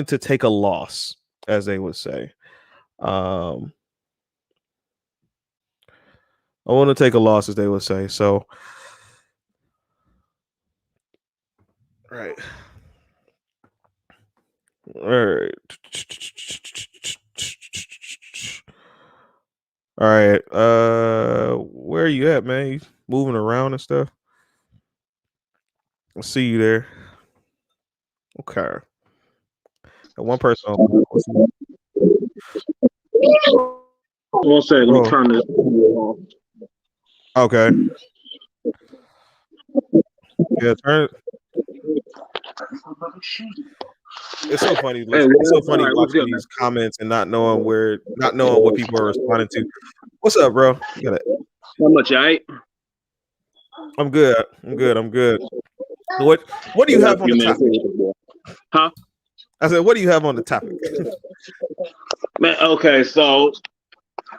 Speaker 1: to take a loss, as they would say. Um, I want to take a loss, as they would say. So, right. All right. All right. Where are you at, man? You moving around and stuff? I see you there. Okay. One person.
Speaker 2: One second, let me turn this off.
Speaker 1: Okay. Yeah, turn it. It's so funny. It's so funny watching these comments and not knowing what people are responding to. What's up, bro? You got it.
Speaker 2: How much, right?
Speaker 1: I'm good. What do you have on the topic?
Speaker 2: Huh?
Speaker 1: I said, what do you have on the topic?
Speaker 2: Man, okay, so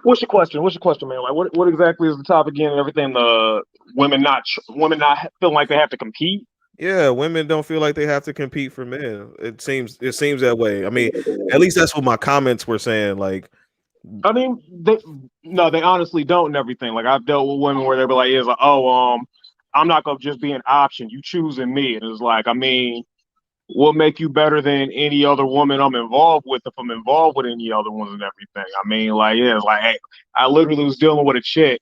Speaker 2: what's your question, man? Like, what exactly is the topic again? And everything, the women not feeling like they have to compete.
Speaker 1: Yeah, women don't feel like they have to compete for men. It seems that way. I mean, at least that's what my comments were saying. Like,
Speaker 3: I mean, they honestly don't and everything. Like, I've dealt with women where they be like, I'm not gonna just be an option. You choosing me. And it's like, I mean, what make you better than any other woman I'm involved with if I'm involved with any other ones and everything? I mean, like, yeah, it's like, hey, I literally was dealing with a chick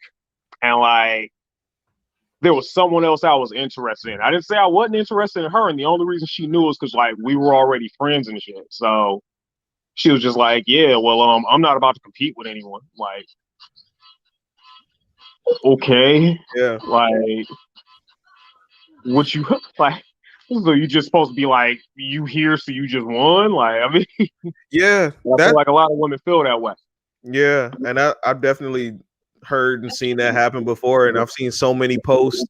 Speaker 3: and like there was someone else I was interested in. I didn't say I wasn't interested in her, and the only reason she knew was because like we were already friends and shit. So she was just like, yeah, well, I'm not about to compete with anyone. Like, okay,
Speaker 1: yeah,
Speaker 3: like, what you like? So you just supposed to be like, you here, so you just won? Like, I mean,
Speaker 1: yeah,
Speaker 3: I feel like a lot of women feel that way.
Speaker 1: Yeah, and I've definitely heard and seen that happen before, and I've seen so many posts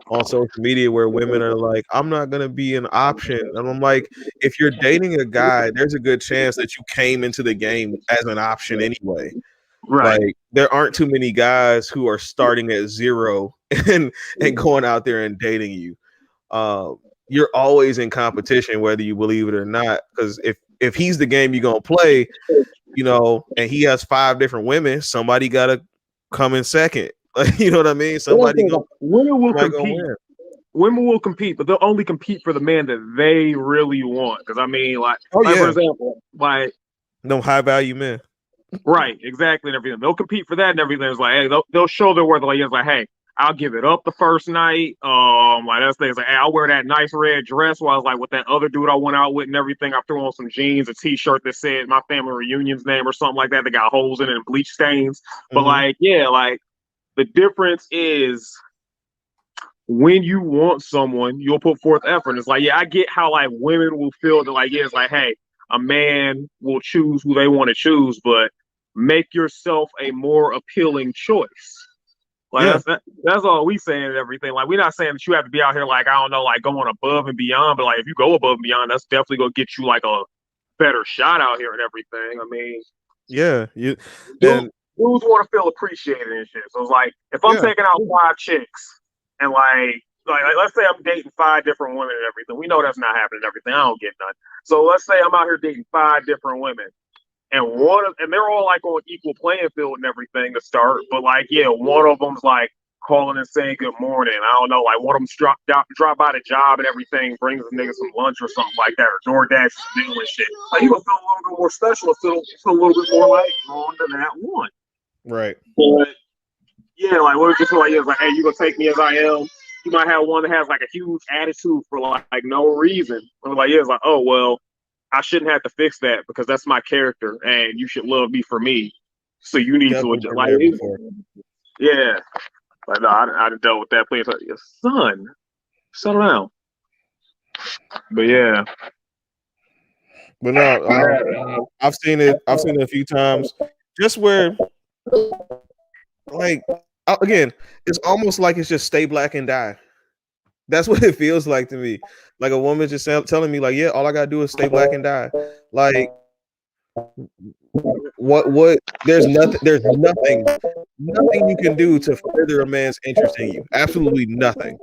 Speaker 1: on social media where women are like, I'm not gonna be an option. And I'm like, if you're dating a guy, there's a good chance that you came into the game as an option anyway.
Speaker 3: Right.
Speaker 1: Like, there aren't too many guys who are starting at zero and going out there and dating you. You're always in competition, whether you believe it or not. Because if he's the game you're gonna play, you know, and he has 5 different women, somebody gotta come in second. You know what I mean?
Speaker 3: Women will compete. Women will compete, but they'll only compete for the man that they really want. Because I mean, like, for example, like
Speaker 1: no high value men.
Speaker 3: Right, exactly, and everything. They'll compete for that and everything. It's like, hey, they'll show their worth. Like, it's like, hey, I'll give it up the first night. Like that's things like, hey, I'll wear that nice red dress while I was like with that other dude I went out with and everything. I threw on some jeans, a t-shirt that said my family reunion's name or something like that. That got holes in it and bleach stains. But like, yeah, like the difference is when you want someone, you'll put forth effort. It's like, yeah, I get how like women will feel that like, yeah, it's like, hey, a man will choose who they want to choose, but make yourself a more appealing choice. Like that's all we saying and everything. Like, we're not saying that you have to be out here like, I don't know, like going above and beyond, but like if you go above and beyond, that's definitely gonna get you like a better shot out here and everything. I mean, dudes want to feel appreciated and shit. So it's like if I'm taking out 5 chicks and like let's say I'm dating 5 different women and everything. We know that's not happening and everything. I don't get none. So let's say I'm out here dating 5 different women. And they're all like on equal playing field and everything to start, but like, yeah, one of them's like calling and saying good morning. I don't know, like one of them's drop by the job and everything, brings a nigga some lunch or something like that, or DoorDash some meal and shit. Like, you gonna feel a little bit more special, feel a little bit more like drawn to that one.
Speaker 1: Right.
Speaker 3: But yeah, like what just like it's like, hey, you gonna take me as I am. You might have one that has like a huge attitude for like no reason. Or like, yeah, it's like, oh well, I shouldn't have to fix that because that's my character, and you should love me for me. So you need to adjust. Like, yeah, like no, I done dealt with that. Please, like, son, settle down. But yeah,
Speaker 1: but no, I've seen it a few times. Just where, like, again, it's almost like it's just stay black and die. That's what it feels like to me. Like a woman just telling me, like, yeah, all I gotta do is stay black and die. Like, what? There's nothing you can do to further a man's interest in you. Absolutely nothing.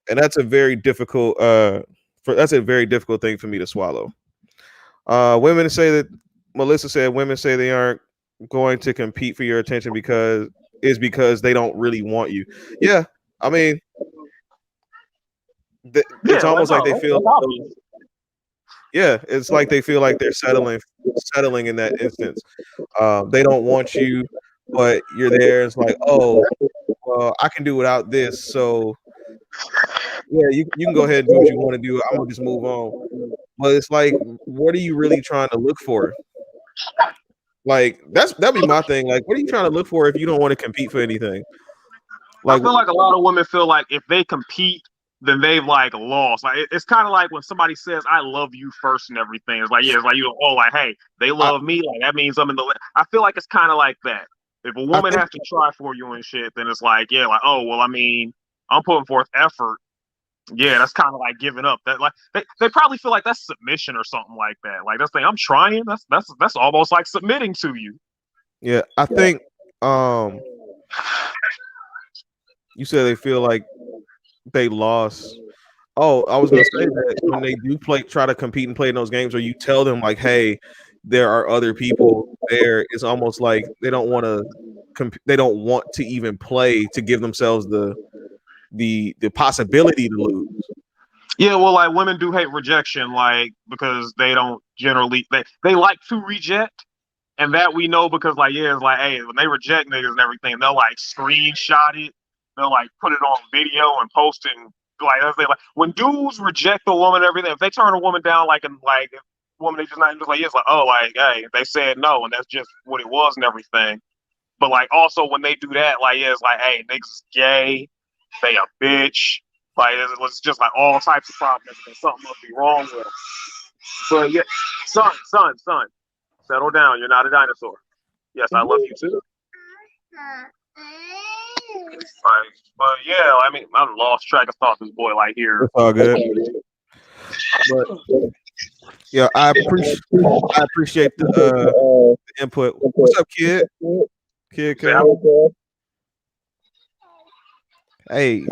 Speaker 1: And that's a very difficult thing for me to swallow. Melissa said women say they aren't going to compete for your attention because is because they don't really want you. Yeah, I mean, it's
Speaker 2: Yeah, like
Speaker 1: almost like they
Speaker 2: no,
Speaker 1: feel.
Speaker 2: that's obvious.
Speaker 1: Yeah, it's like they feel like they're settling in that instance. They don't want you, but you're there. It's like, oh, well, I can do without this. So yeah, you can go ahead and do what you want to do. I'm gonna just move on. But it's like, what are you really trying to look for? Like that'd be my thing. Like, what are you trying to look for if you don't want to compete for anything?
Speaker 2: I
Speaker 1: Like,
Speaker 2: feel like a lot of women feel like if they compete, then they've like lost. Like it's kind of like when somebody says "I love you" first and everything. It's like yeah, it's like you oh like hey they
Speaker 1: I,
Speaker 2: love me like that means I'm in the. I feel like it's kind of like that. If a
Speaker 1: I
Speaker 2: woman
Speaker 1: think
Speaker 2: has to try for you and shit, then it's like yeah like oh well I mean I'm putting forth effort. Yeah, that's kind of like giving up. That like they probably feel like that's submission or something like that. Like that's thing I'm trying. That's almost like submitting to you.
Speaker 1: yeah, I think you said they feel like they lost. Oh, I was gonna say that when they do try to compete and play in those games, or you tell them like, "Hey, there are other people there." It's almost like they don't want to. They don't want to even play to give themselves the possibility to lose.
Speaker 2: Yeah, well, like women do hate rejection, like because they don't generally they like to reject, and that we know because like yeah, it's like hey, when they reject niggas and everything, they'll like screenshot it, they'll like put it on video and post it. And, like that's they like when dudes reject a woman, and everything. If they turn a woman down, like and like if a woman they just not just like yeah, it's like oh like hey, they said no, and that's just what it was and everything. But like also when they do that, like yeah, it's like hey, niggas is gay, they a bitch. Like it's just like all types of problems and something must be wrong with them. But yeah, son, settle down. You're not a dinosaur. Yes, I love you too. Like, but yeah, I mean, I lost track of thought. This boy, like here.
Speaker 1: It's all good. But yeah, I appreciate the input. What's up, kid? Kid, hey.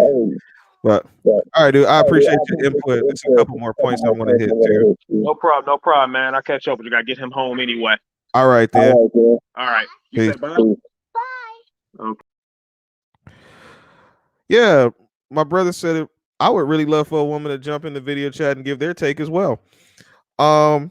Speaker 1: But all right, dude. I appreciate your input. There's a couple more points I want to hit too.
Speaker 2: No problem, man. I'll catch up with you. Gotta get him home anyway.
Speaker 1: All right, then.
Speaker 2: All right. You
Speaker 1: Peace.
Speaker 2: said bye. Okay.
Speaker 1: Yeah, my brother said it. I would really love for a woman to jump in the video chat and give their take as well. So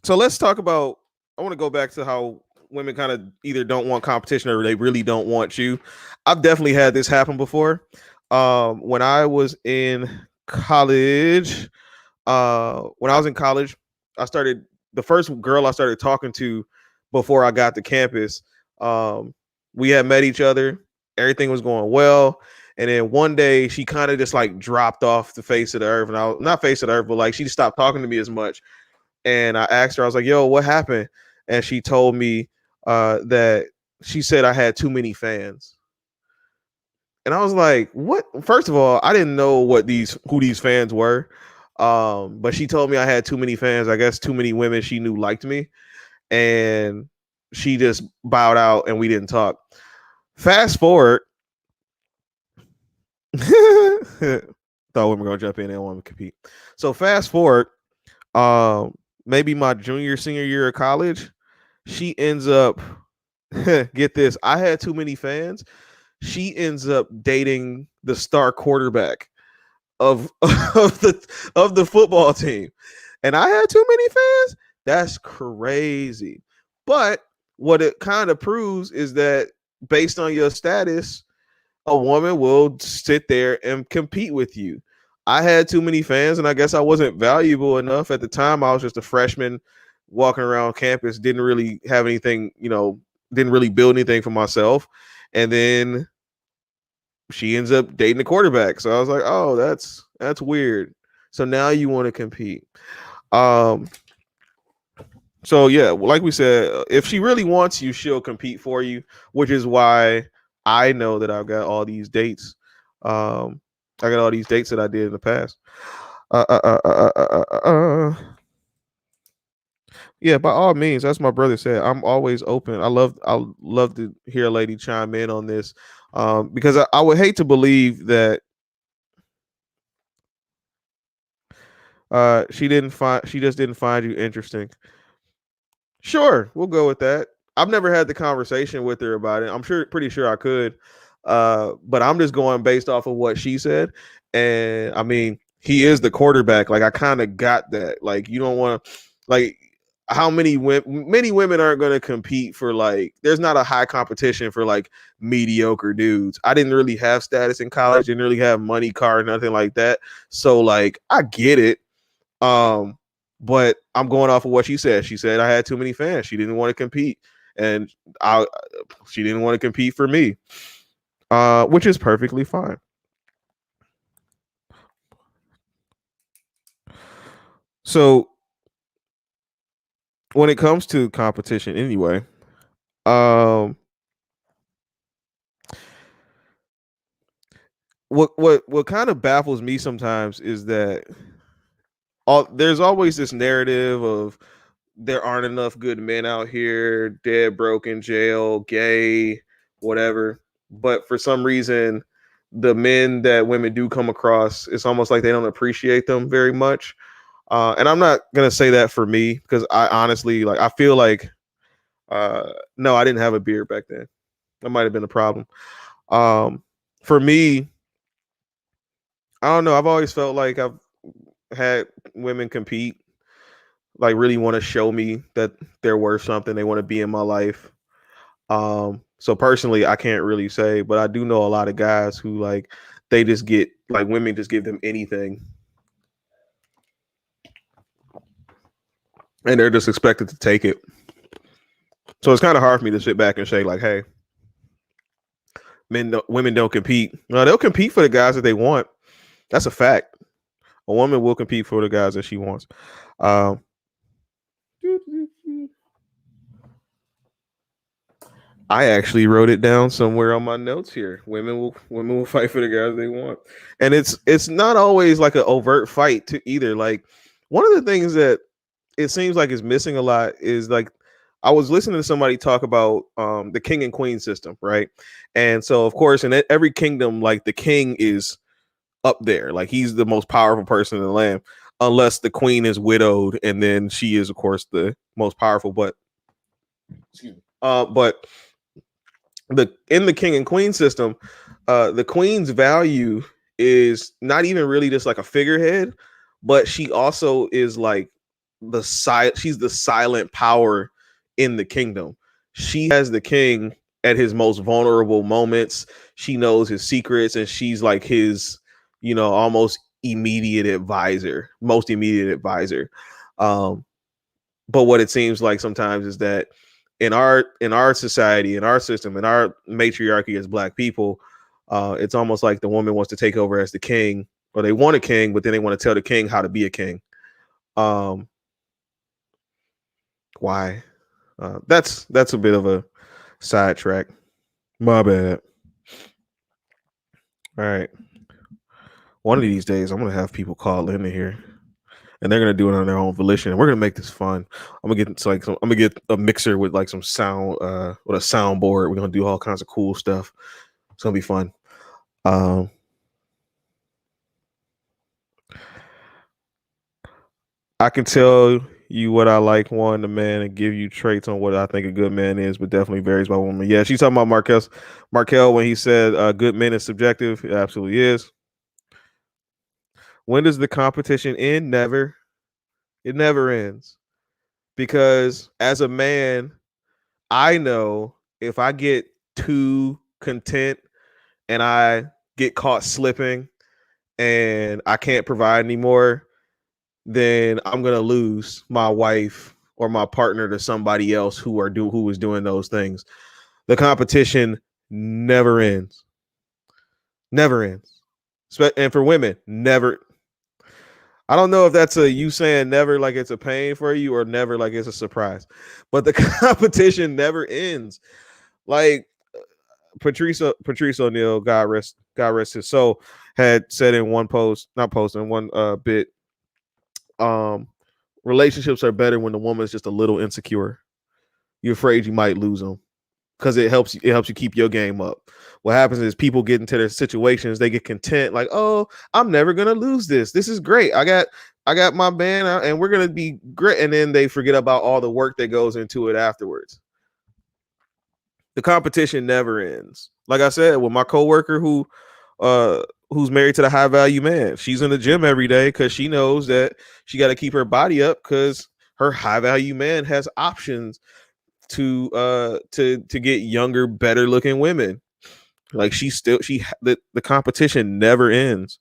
Speaker 1: let's talk about. I want to go back to how women kind of either don't want competition or they really don't want you. I've definitely had this happen before. When I was in college, I started the first girl I started talking to before I got to campus. We had met each other, everything was going well, and then one day she kind of just like dropped off the face of the earth, and I was not face of the earth, but like she just stopped talking to me as much. And I asked her, I was like, "Yo, what happened?" And she told me that she said I had too many fans. And I was like, "What?" First of all, I didn't know who these fans were. But she told me I had too many fans. I guess too many women she knew liked me, and she just bowed out, and we didn't talk. Fast forward, thought women were gonna jump in and want to compete. So fast forward, maybe my senior year of college, she ends up get this. I had too many fans. She ends up dating the star quarterback of the football team, and I had too many fans. That's crazy. But what it kind of proves is that based on your status, a woman will sit there and compete with you. I had too many fans, and I guess I wasn't valuable enough at the time. I was just a freshman walking around campus, didn't really have anything, didn't really build anything for myself. And then she ends up dating the quarterback. So I was like, oh, that's weird. So now you want to compete. So yeah, like we said, if she really wants you, she'll compete for you, which is why I know that I've got all these dates. I got all these dates that I did in the past. Yeah, by all means, that's my brother said. I'm always open. I love to hear a lady chime in on this, because I would hate to believe that she just didn't find you interesting. Sure, we'll go with that. I've never had the conversation with her about it. I'm pretty sure I could. But I'm just going based off of what she said. And I mean, he is the quarterback. Like I kind of got that. Like you don't want to like how many women aren't going to compete for like there's not a high competition for like mediocre dudes. I didn't really have status in college, didn't really have money, car, nothing like that. So like I get it. But I'm going off of what she said. She said I had too many fans. She didn't want to compete, and she didn't want to compete for me, which is perfectly fine. So when it comes to competition, anyway, what kind of baffles me sometimes is that there's always this narrative of there aren't enough good men out here, dead, broke, in jail, gay, whatever. But for some reason, the men that women do come across, it's almost like they don't appreciate them very much. And I'm not gonna say that for me because I honestly like I feel like no, I didn't have a beard back then. That might have been a problem. For me, I don't know. I've always felt like I've had women compete, like really want to show me that they're worth something. They want to be in my life. So personally, I can't really say, but I do know a lot of guys who like they just get like women just give them anything. And they're just expected to take it. So it's kind of hard for me to sit back and say, like, hey, women don't compete. No, they'll compete for the guys that they want. That's a fact. A woman will compete for the guys that she wants. I actually wrote it down somewhere on my notes here. Women will fight for the guys they want. And it's not always like an overt fight to either. Like one of the things that it seems like is missing a lot is like I was listening to somebody talk about the king and queen system, right? And so of course in every kingdom, like the king is up there, like he's the most powerful person in the land, unless the queen is widowed, and then she is of course the most powerful. But but in the king and queen system, the queen's value is not even really just like a figurehead, but she also is like she's the silent power in the kingdom. She has the king at his most vulnerable moments. She knows his secrets, and she's like his, almost most immediate advisor. But what it seems like sometimes is that in our society, in our system, in our matriarchy as Black people, it's almost like the woman wants to take over as the king, or they want a king, but then they want to tell the king how to be a king. Why? That's a bit of a sidetrack. My bad. All right. One of these days, I'm gonna have people call into here, and they're gonna do it on their own volition. And we're gonna make this fun. I'm gonna get a mixer with like some sound, with a soundboard. We're gonna do all kinds of cool stuff. It's gonna be fun. I can tell you what I like one, the man, and give you traits on what I think a good man is, but definitely varies by woman. Yeah, she's talking about Markel when he said good men is subjective. It absolutely is. When does the competition end? Never. It never ends. Because as a man, I know if I get too content and I get caught slipping and I can't provide anymore, then I'm gonna lose my wife or my partner to somebody else who is doing those things. The competition never ends. Never ends. And for women, never. I don't know if that's you saying never like it's a pain for you or never like it's a surprise, but the competition never ends. Like Patrice O'Neal, God rest his soul, had said in one bit, relationships are better when the woman is just a little insecure. You're afraid you might lose them because it helps you keep your game up. What happens is people get into their situations, they get content, like, oh, I'm never gonna lose this. This is great. I got my man, and we're gonna be great. And then they forget about all the work that goes into it afterwards. The competition never ends. Like I said, with my coworker who's married to the high value man, she's in the gym every day because she knows that she got to keep her body up because her high value man has options to get younger, better looking women. Like the competition never ends.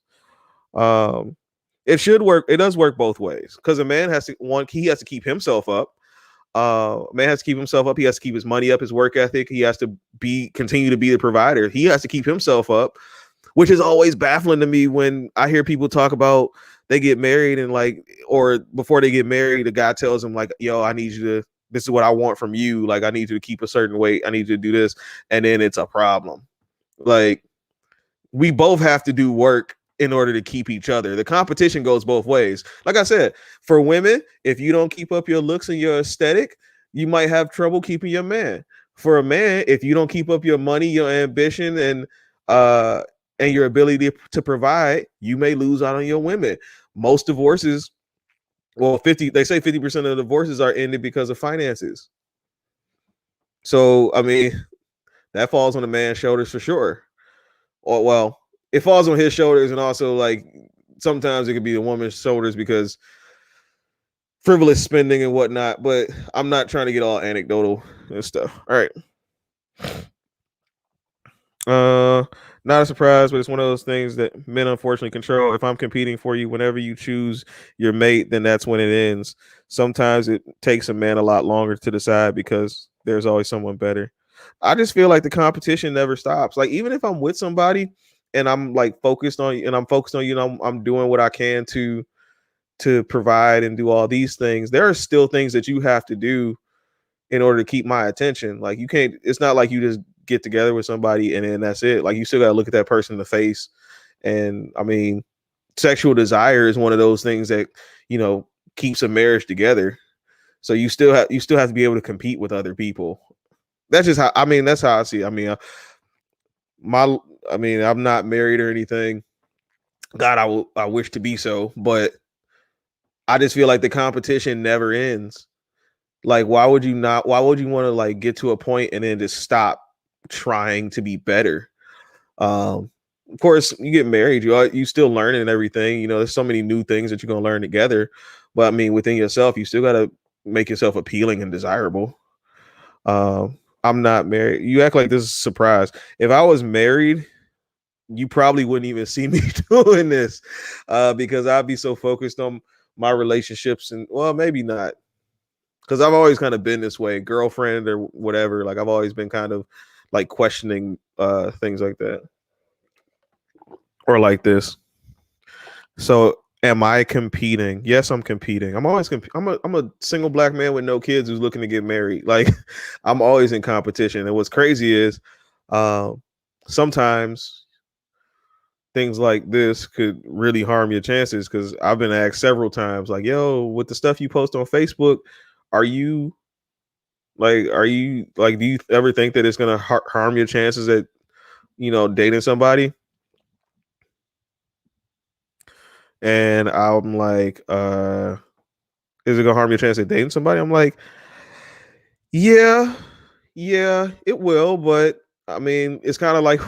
Speaker 1: It should work. It does work both ways because a man has to he has to keep himself up. Man has to keep himself up. He has to keep his money up, his work ethic. He has to continue to be the provider. He has to keep himself up, which is always baffling to me when I hear people talk about they get married and like, or before they get married, the guy tells them like, yo, I need you to, this is what I want from you. Like, I need you to keep a certain weight. I need you to do this. And then it's a problem. Like, we both have to do work in order to keep each other. The competition goes both ways. Like I said, for women, if you don't keep up your looks and your aesthetic, you might have trouble keeping your man. For a man, if you don't keep up your money, your ambition, and your ability to provide, you may lose out on your women. Most divorces, well, they say 50% of divorces are ended because of finances. So, I mean, that falls on the man's shoulders for sure. Or, well, it falls on his shoulders, and also like sometimes it could be the woman's shoulders because frivolous spending and whatnot. But I'm not trying to get all anecdotal and stuff. All right. Not a surprise, but it's one of those things that men unfortunately control. If I'm competing for you, whenever you choose your mate, then that's when it ends. Sometimes it takes a man a lot longer to decide because there's always someone better. I just feel like the competition never stops. Like, even if I'm with somebody and I'm like focused on you, and I'm doing what I can to provide and do all these things, there are still things that you have to do in order to keep my attention. Like, you can't, it's not like you just get together with somebody and then that's it. Like, you still got to look at that person in the face. And I mean, sexual desire is one of those things that, keeps a marriage together. So you still have to be able to compete with other people. That's just how, that's how I see it. I'm not married or anything. God, I wish to be so, but I just feel like the competition never ends. Like, why would you want to like get to a point and then just stop trying to be better? Of course, you get married, you still learning and everything. There's so many new things that you're gonna learn together. But I mean, within yourself, you still gotta make yourself appealing and desirable. I'm not married. You act like this is a surprise. If I was married, you probably wouldn't even see me doing this, because I'd be so focused on my relationships, and well, maybe not. Because I've always kind of been this way, girlfriend or whatever. Like, I've always been kind of like questioning things like that, or like this. So, am I competing? Yes, I'm competing. I'm always I'm a single black man with no kids who's looking to get married. Like, I'm always in competition. And what's crazy is, sometimes things like this could really harm your chances. Because I've been asked several times, like, "Yo, with the stuff you post on Facebook, do you ever think that it's gonna harm your chances at dating somebody?" And I'm like, is it gonna harm your chance at dating somebody? I'm like, yeah, it will. But I mean, it's kind of like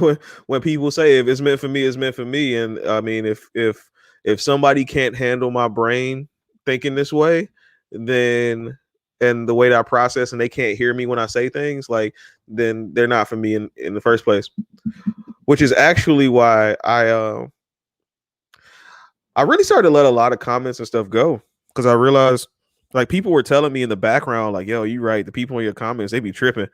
Speaker 1: when people say, if it's meant for me, it's meant for me. And I mean, if somebody can't handle my brain thinking this way, then, and the way that I process, and they can't hear me when I say things, like, then they're not for me in the first place. Which is actually why I really started to let a lot of comments and stuff go, because I realized, like, people were telling me in the background, like, "Yo, you right. The people in your comments, they be tripping.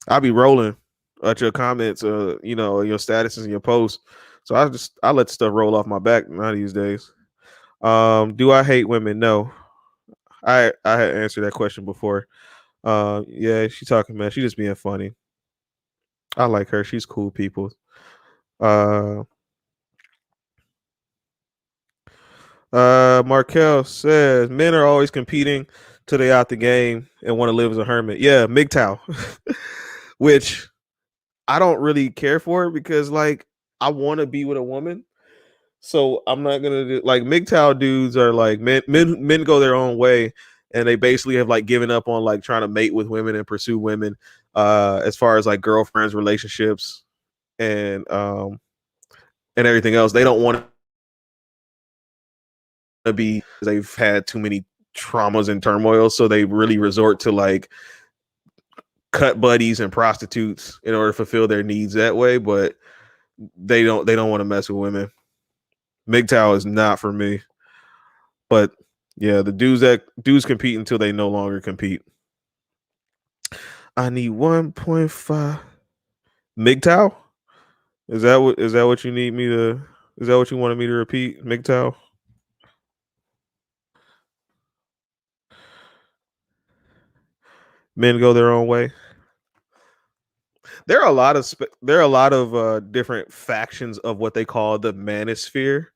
Speaker 1: I be rolling at your comments, your statuses and your posts." So I let stuff roll off my back now these days. Do I hate women? No. I had answered that question before. Yeah, she talking, man. She just being funny. I like her. She's cool people. Markel says men are always competing till they out the game and want to live as a hermit. Yeah, MGTOW. Which I don't really care for, because like, I want to be with a woman. So I'm not gonna do, like, MGTOW dudes are like men go their own way, and they basically have like given up on like trying to mate with women and pursue women. as far as like girlfriends, relationships, and everything else. They don't want to be, they've had too many traumas and turmoil, so they really resort to like cut buddies and prostitutes in order to fulfill their needs that way. But they don't want to mess with women. MGTOW is not for me. But yeah, the dudes compete until they no longer compete. I need 1.5 MGTOW. Is that what you need me to? Is that what you wanted me to repeat? MGTOW. Men go their own way. There are a lot of different factions of what they call the manosphere.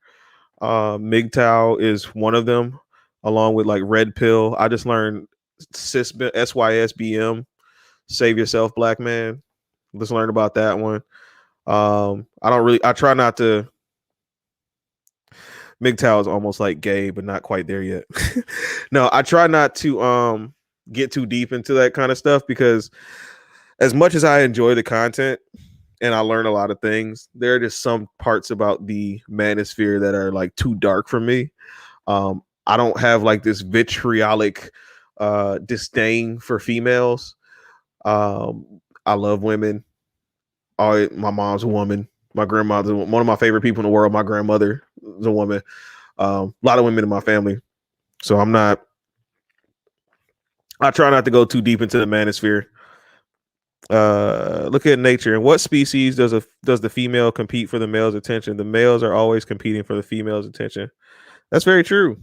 Speaker 1: MGTOW is one of them, along with like Red Pill. I just learned SYSBM, Save Yourself, Black Man. Let's learn about that one. I try not to. MGTOW is almost like gay, but not quite there yet. No, I try not to get too deep into that kind of stuff because as much as I enjoy the content and I learn a lot of things, there are just some parts about the manosphere that are like too dark for me. I don't have like this vitriolic disdain for females. I love women. My mom's a woman. My grandmother's one of my favorite people in the world. My grandmother is a woman. A lot of women in my family. So I try not to go too deep into the manosphere. Look at nature. In what species does the female compete for the male's attention? The males are always competing for the female's attention. That's very true.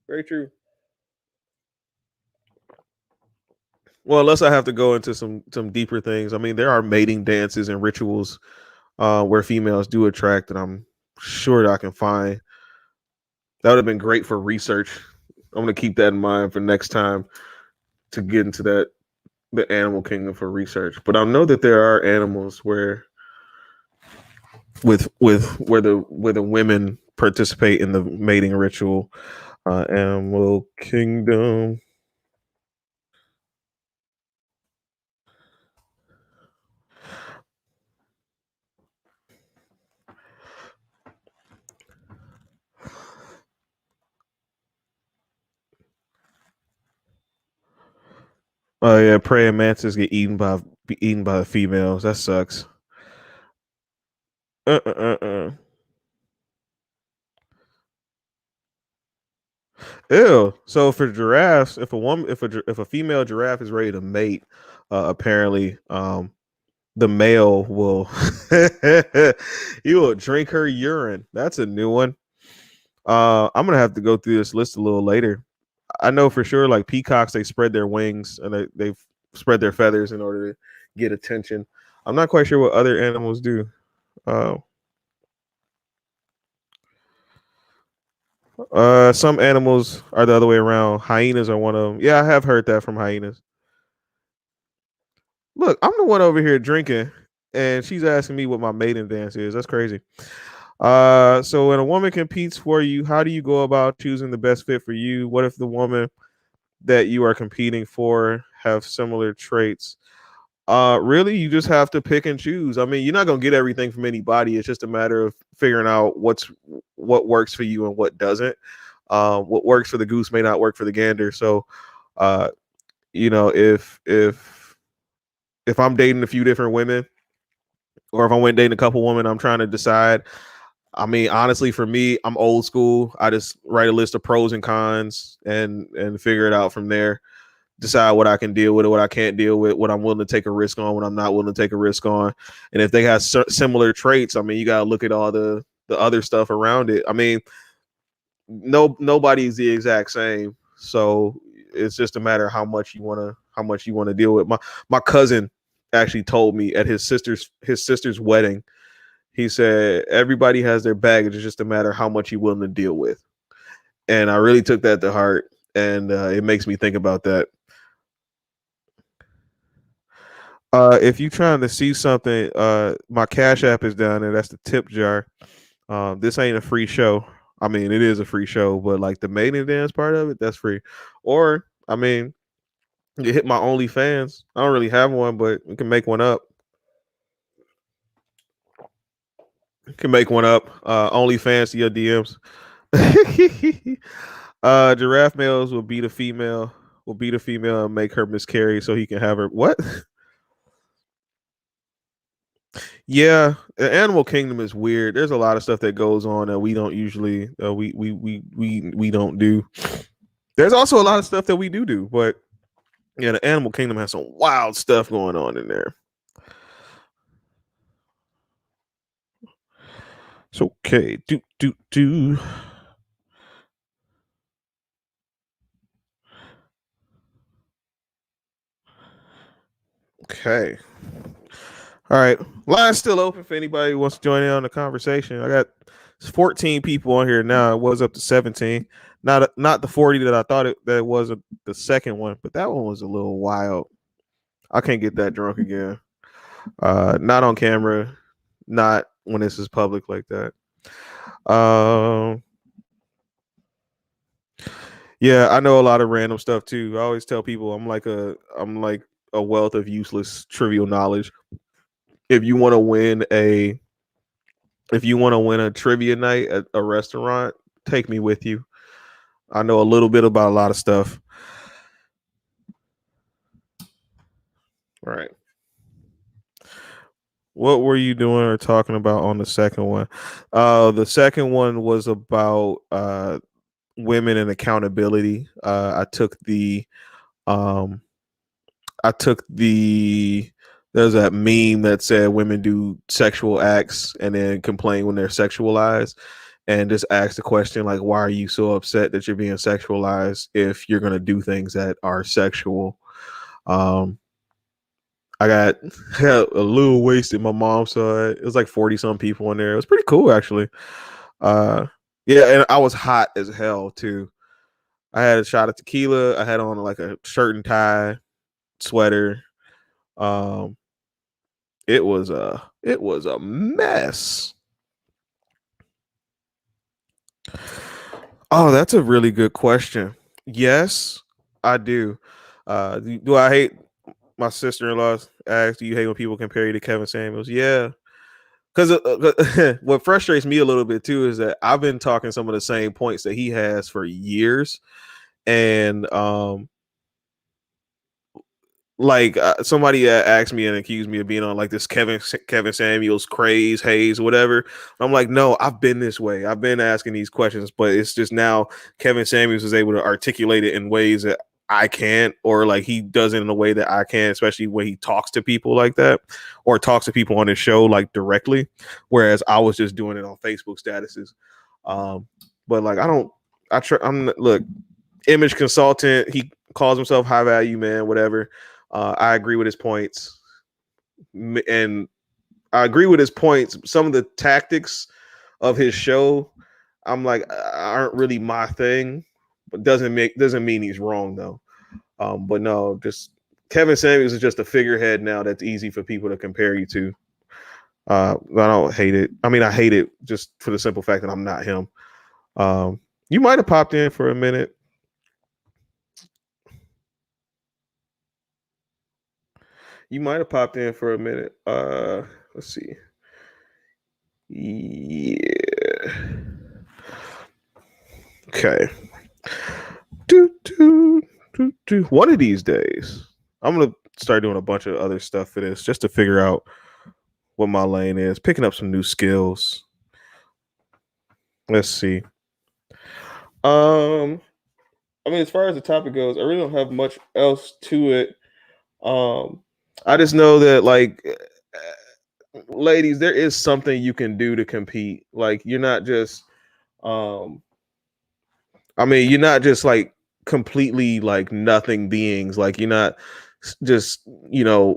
Speaker 1: Very true. Well, unless I have to go into some deeper things. I mean, there are mating dances and rituals where females do attract, and I'm sure that I can find. That would have been great for research. I'm gonna keep that in mind for next time to get into the animal kingdom for research. But I know that there are animals where where the women participate in the mating ritual. Animal kingdom. Oh yeah, praying mantis get eaten by the females. That sucks. Uh, uh, uh, uh. Ew. So for giraffes, if a female giraffe is ready to mate, apparently, the male will he will drink her urine. That's a new one. I'm gonna have to go through this list a little later. I know for sure, like peacocks, they spread their wings and they spread their feathers in order to get attention. I'm not quite sure what other animals do. Uh, some animals are the other way around. Hyenas are one of them. Yeah, I have heard that from hyenas. Look, I'm the one over here drinking, and she's asking me what my maiden dance is. That's crazy. So when a woman competes for you, how do you go about choosing the best fit for you? What if the woman that you are competing for have similar traits? Really, you just have to pick and choose. I mean, you're not gonna get everything from anybody. It's just a matter of figuring out what works for you and what doesn't. What works for the goose may not work for the gander. So, uh, if I'm dating a few different women, or if I went dating a couple women, I'm trying to decide. I mean, honestly, for me, I'm old school. I just write a list of pros and cons and figure it out from there. Decide what I can deal with, what I can't deal with, what I'm willing to take a risk on, what I'm not willing to take a risk on. And if they have similar traits, I mean, you gotta look at all the other stuff around it. I mean, nobody's the exact same, so it's just a matter of how much you wanna deal with. My cousin actually told me at his sister's wedding. He said everybody has their baggage. It's just a matter of how much you're willing to deal with. And I really took that to heart, and it makes me think about that. If you're trying to see something, my Cash App is down there. That's the tip jar. This ain't a free show. I mean, it is a free show, but like the maiden dance part of it, that's free. Or, I mean, You hit my OnlyFans. I don't really have one, but we can make one up. You can make one up. OnlyFans to your DMs. Giraffe males will beat a female. Will beat a female and make her miscarry so he can have her. What? Yeah, the animal kingdom is weird. There's a lot of stuff that goes on that we don't usually we don't do. There's also a lot of stuff that we do, but yeah, the animal kingdom has some wild stuff going on in there. It's okay. Do. Okay. All right. Line's still open for anybody who wants to join in on the conversation. I got 14 people on here now. It was up to 17. Not the 40 that I thought that it was the second one, but that one was a little wild. I can't get that drunk again. Not on camera, not when this is public like that. Yeah, I know a lot of random stuff too. I always tell people I'm like a wealth of useless trivial knowledge. If you want to win a trivia night at a restaurant, take me with you. I know a little bit about a lot of stuff. All right. What were you doing or talking about on the second one? The second one was about women and accountability. I took the there's that meme that said women do sexual acts and then complain when they're sexualized, and just ask the question like, why are you so upset that you're being sexualized if you're gonna do things that are sexual? I got a little wasted. My mom saw it. It was like 40 some people in there. It was pretty cool actually. Yeah, and I was hot as hell too. I had a shot of tequila. I had on like a shirt and tie, sweater. It was a mess. Oh, that's a really good question. Yes, I do. Do I hate my sister-in-law asked, do you hate when people compare you to Kevin Samuels? Yeah. Because what frustrates me a little bit too is that I've been talking some of the same points that he has for years. And somebody asked me and accused me of being on like this Kevin Samuels craze, haze, whatever. I'm like, no, I've been this way. I've been asking these questions, but it's just now Kevin Samuels is able to articulate it in ways that I can't, or like he does it in a way that I can, especially when he talks to people like that or talks to people on his show like directly. Whereas I was just doing it on Facebook statuses. But like look, image consultant. He calls himself high value man, whatever. I agree with his points, and I agree with his points. Some of the tactics of his show, I'm like, aren't really my thing, but doesn't mean he's wrong though. But no, just Kevin Samuels is just a figurehead now that's easy for people to compare you to. I don't hate it. I mean, I hate it just for the simple fact that I'm not him. You might have popped in for a minute. Let's see. Yeah. Okay. One of these days, I'm gonna start doing a bunch of other stuff for this just to figure out what my lane is. Picking up some new skills. Let's see. I mean, as far as the topic goes, I really don't have much else to it. I just know that, like, ladies, there is something you can do to compete. Like, you're not just, you're not just like completely like nothing beings. Like, you're not just,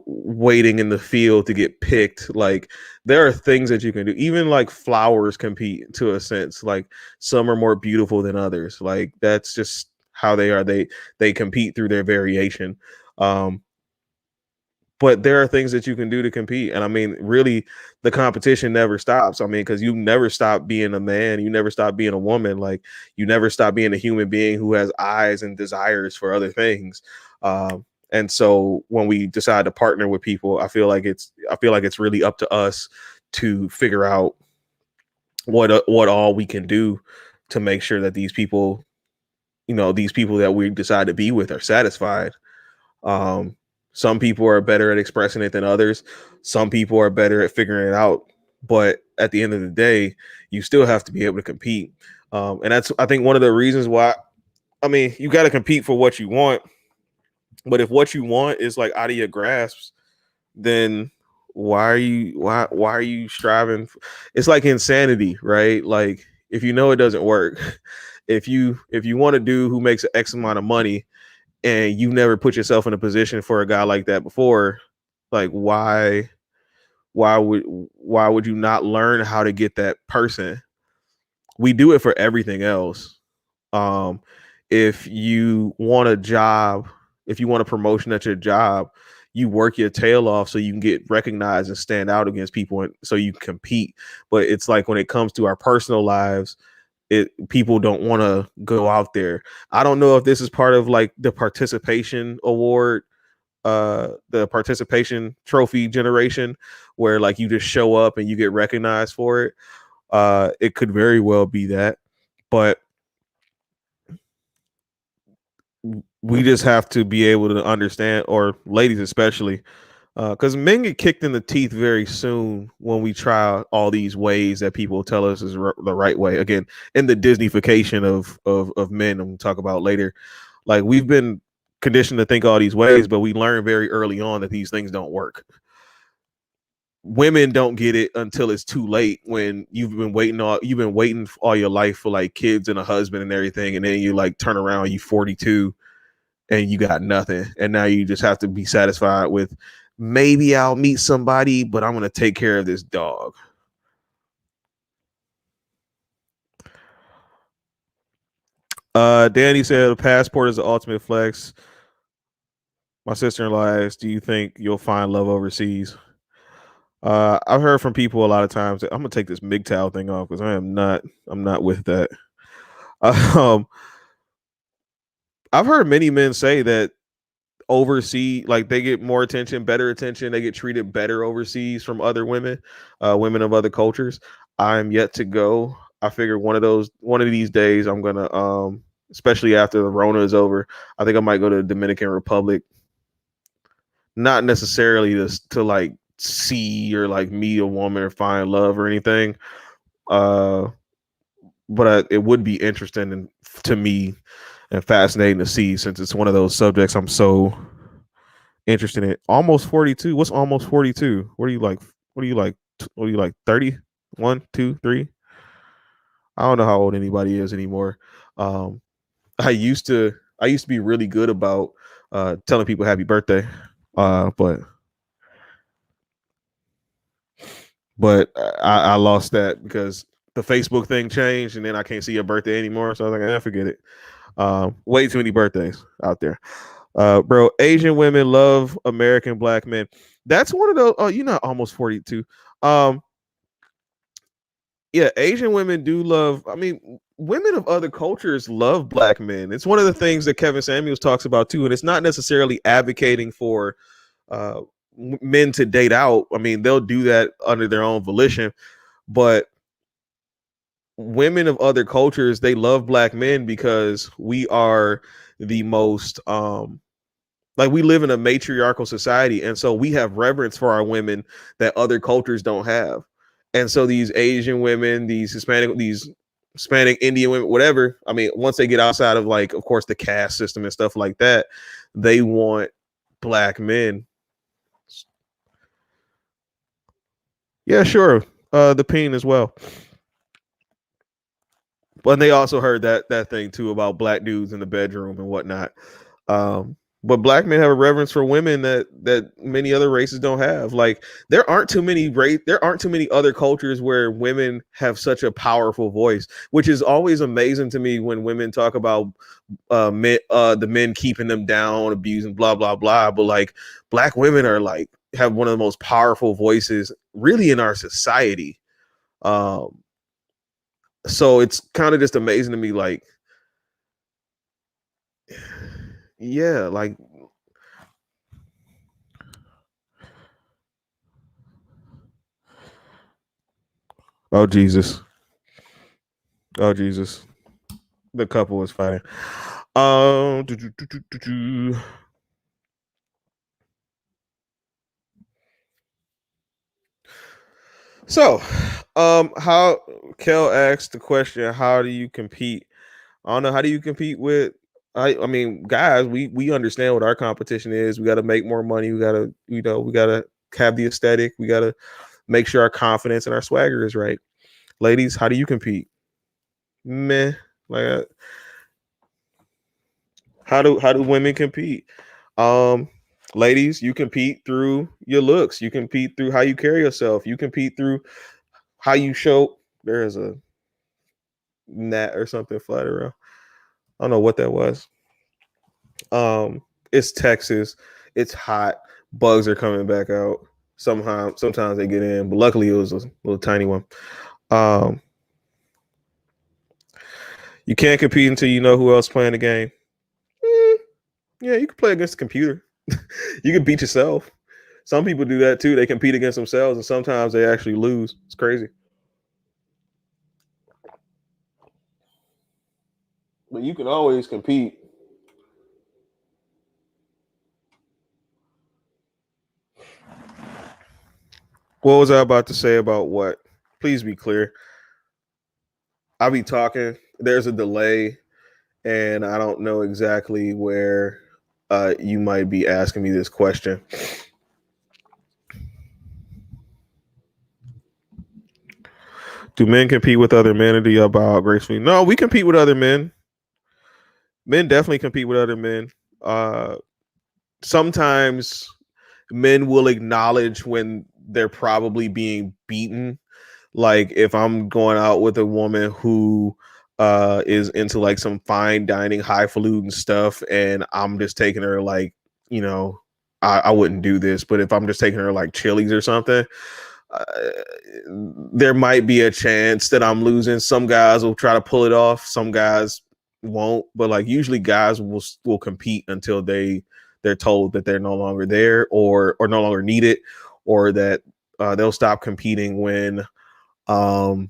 Speaker 1: waiting in the field to get picked. Like, there are things that you can do. Even like flowers compete to a sense. Like, some are more beautiful than others. Like, that's just how they are. They compete through their variation. But there are things that you can do to compete. And I mean, really, the competition never stops. I mean, because you never stop being a man. You never stop being a woman. Like, you never stop being a human being who has eyes and desires for other things. And so when we decide to partner with people, I feel like it's really up to us to figure out what all we can do to make sure that these people, these people that we decide to be with are satisfied. Um, some people are better at expressing it than others. Some people are better at figuring it out. But at the end of the day, you still have to be able to compete. And that's, I think, one of the reasons why, I mean, you got to compete for what you want. But if what you want is like out of your grasp, then why are you striving? It's like insanity, right? Like if you know it doesn't work, if you want a dude who makes X amount of money and you've never put yourself in a position for a guy like that before, like why would you not learn how to get that person? We do it for everything else. Um, if you want a job, if you want a promotion at your job, you work your tail off so you can get recognized and stand out against people, and so you can compete. But it's like when it comes to our personal lives, people don't want to go out there. I don't know if this is part of like the participation award, the participation trophy generation, where like you just show up and you get recognized for it. It could very well be that, but we just have to be able to understand, or ladies especially, because men get kicked in the teeth very soon when we try all these ways that people tell us is the right way. Again, in the Disneyfication of men, I'm gonna talk about later. Like we've been conditioned to think all these ways, but we learn very early on that these things don't work. Women don't get it until it's too late, when you've been waiting all your life for like kids and a husband and everything, and then you like turn around, you 42 and you got nothing, and now you just have to be satisfied with, maybe I'll meet somebody, but I'm gonna take care of this dog. Danny said a passport is the ultimate flex. My sister-in-law asked, do you think you'll find love overseas? I've heard from people a lot of times that I'm gonna take this MGTOW thing off because I'm not with that. Um, I've heard many men say that overseas, like they get more attention, better attention, they get treated better overseas from other women, women of other cultures. I'm yet to go. I figure one of these days I'm gonna, especially after the Rona is over, I think I might go to the Dominican Republic. Not necessarily to like see or like meet a woman or find love or anything, uh but it would be interesting to me and fascinating to see, since it's one of those subjects I'm so interested in. Almost 42. What's almost 42? What are you like? What are you like? What are you like? 30? 1, 2, 3? I don't know how old anybody is anymore. Um, I used to be really good about telling people happy birthday. But I lost that because the Facebook thing changed, and then I can't see your birthday anymore. So I was like, forget it. Way too many birthdays out there. Bro, Asian women love American black men. That's one of those. Oh, you're not almost 42. Yeah, Asian women do love. I mean, women of other cultures love black men. It's one of the things that Kevin Samuels talks about too, and it's not necessarily advocating for uh, men to date out. I mean, they'll do that under their own volition, but women of other cultures, they love black men because we are the most like, we live in a matriarchal society, and so we have reverence for our women that other cultures don't have. And so these Asian women, these Hispanic, Indian women, whatever, I mean, once they get outside of, like, of course, the caste system and stuff like that, they want black men. Yeah, sure. The peen as well. But they also heard that thing too about black dudes in the bedroom and whatnot. But black men have a reverence for women that many other races don't have. Like, there aren't too many other cultures where women have such a powerful voice, which is always amazing to me when women talk about the men keeping them down, abusing, blah blah blah. But like, black women are like, have one of the most powerful voices really in our society. So it's kind of just amazing to me, like, yeah, like, Oh Jesus. Oh Jesus. The couple was fighting. Do, do, do, do, do, do. So, how Kel asked the question, how do you compete? I don't know. How do you compete with? I mean, guys, we understand what our competition is. We got to make more money. We got to, we got to have the aesthetic. We got to make sure our confidence and our swagger is right. Ladies, how do you compete? Meh. Like, how do women compete? Um, Ladies, you compete through your looks. You compete through how you carry yourself. You compete through how you show. There is a gnat or something flying around. I don't know what that was. It's Texas. It's hot. Bugs are coming back out. Sometimes they get in, but luckily it was a little tiny one. Um, you can't compete until you know who else playing the game. Yeah, you can play against the computer. You can beat yourself. Some people do that too. They compete against themselves, and sometimes they actually lose. It's crazy. But you can always compete. What was I about to say about what? Please be clear. I'll be talking. There's a delay, and I don't know exactly where you might be asking me this question. Do men compete with other men, or do y'all bow out gracefully? No, we compete with other men. Men definitely compete with other men. Sometimes men will acknowledge when they're probably being beaten. Like if I'm going out with a woman who is into like some fine dining, highfalutin stuff, and I'm just taking her like, you know, I wouldn't do this, but if I'm just taking her like Chili's or something, uh, there might be a chance that I'm losing. Some guys will try to pull it off, some guys won't, but like usually guys will compete until they're told that they're no longer there or no longer needed, or that they'll stop competing um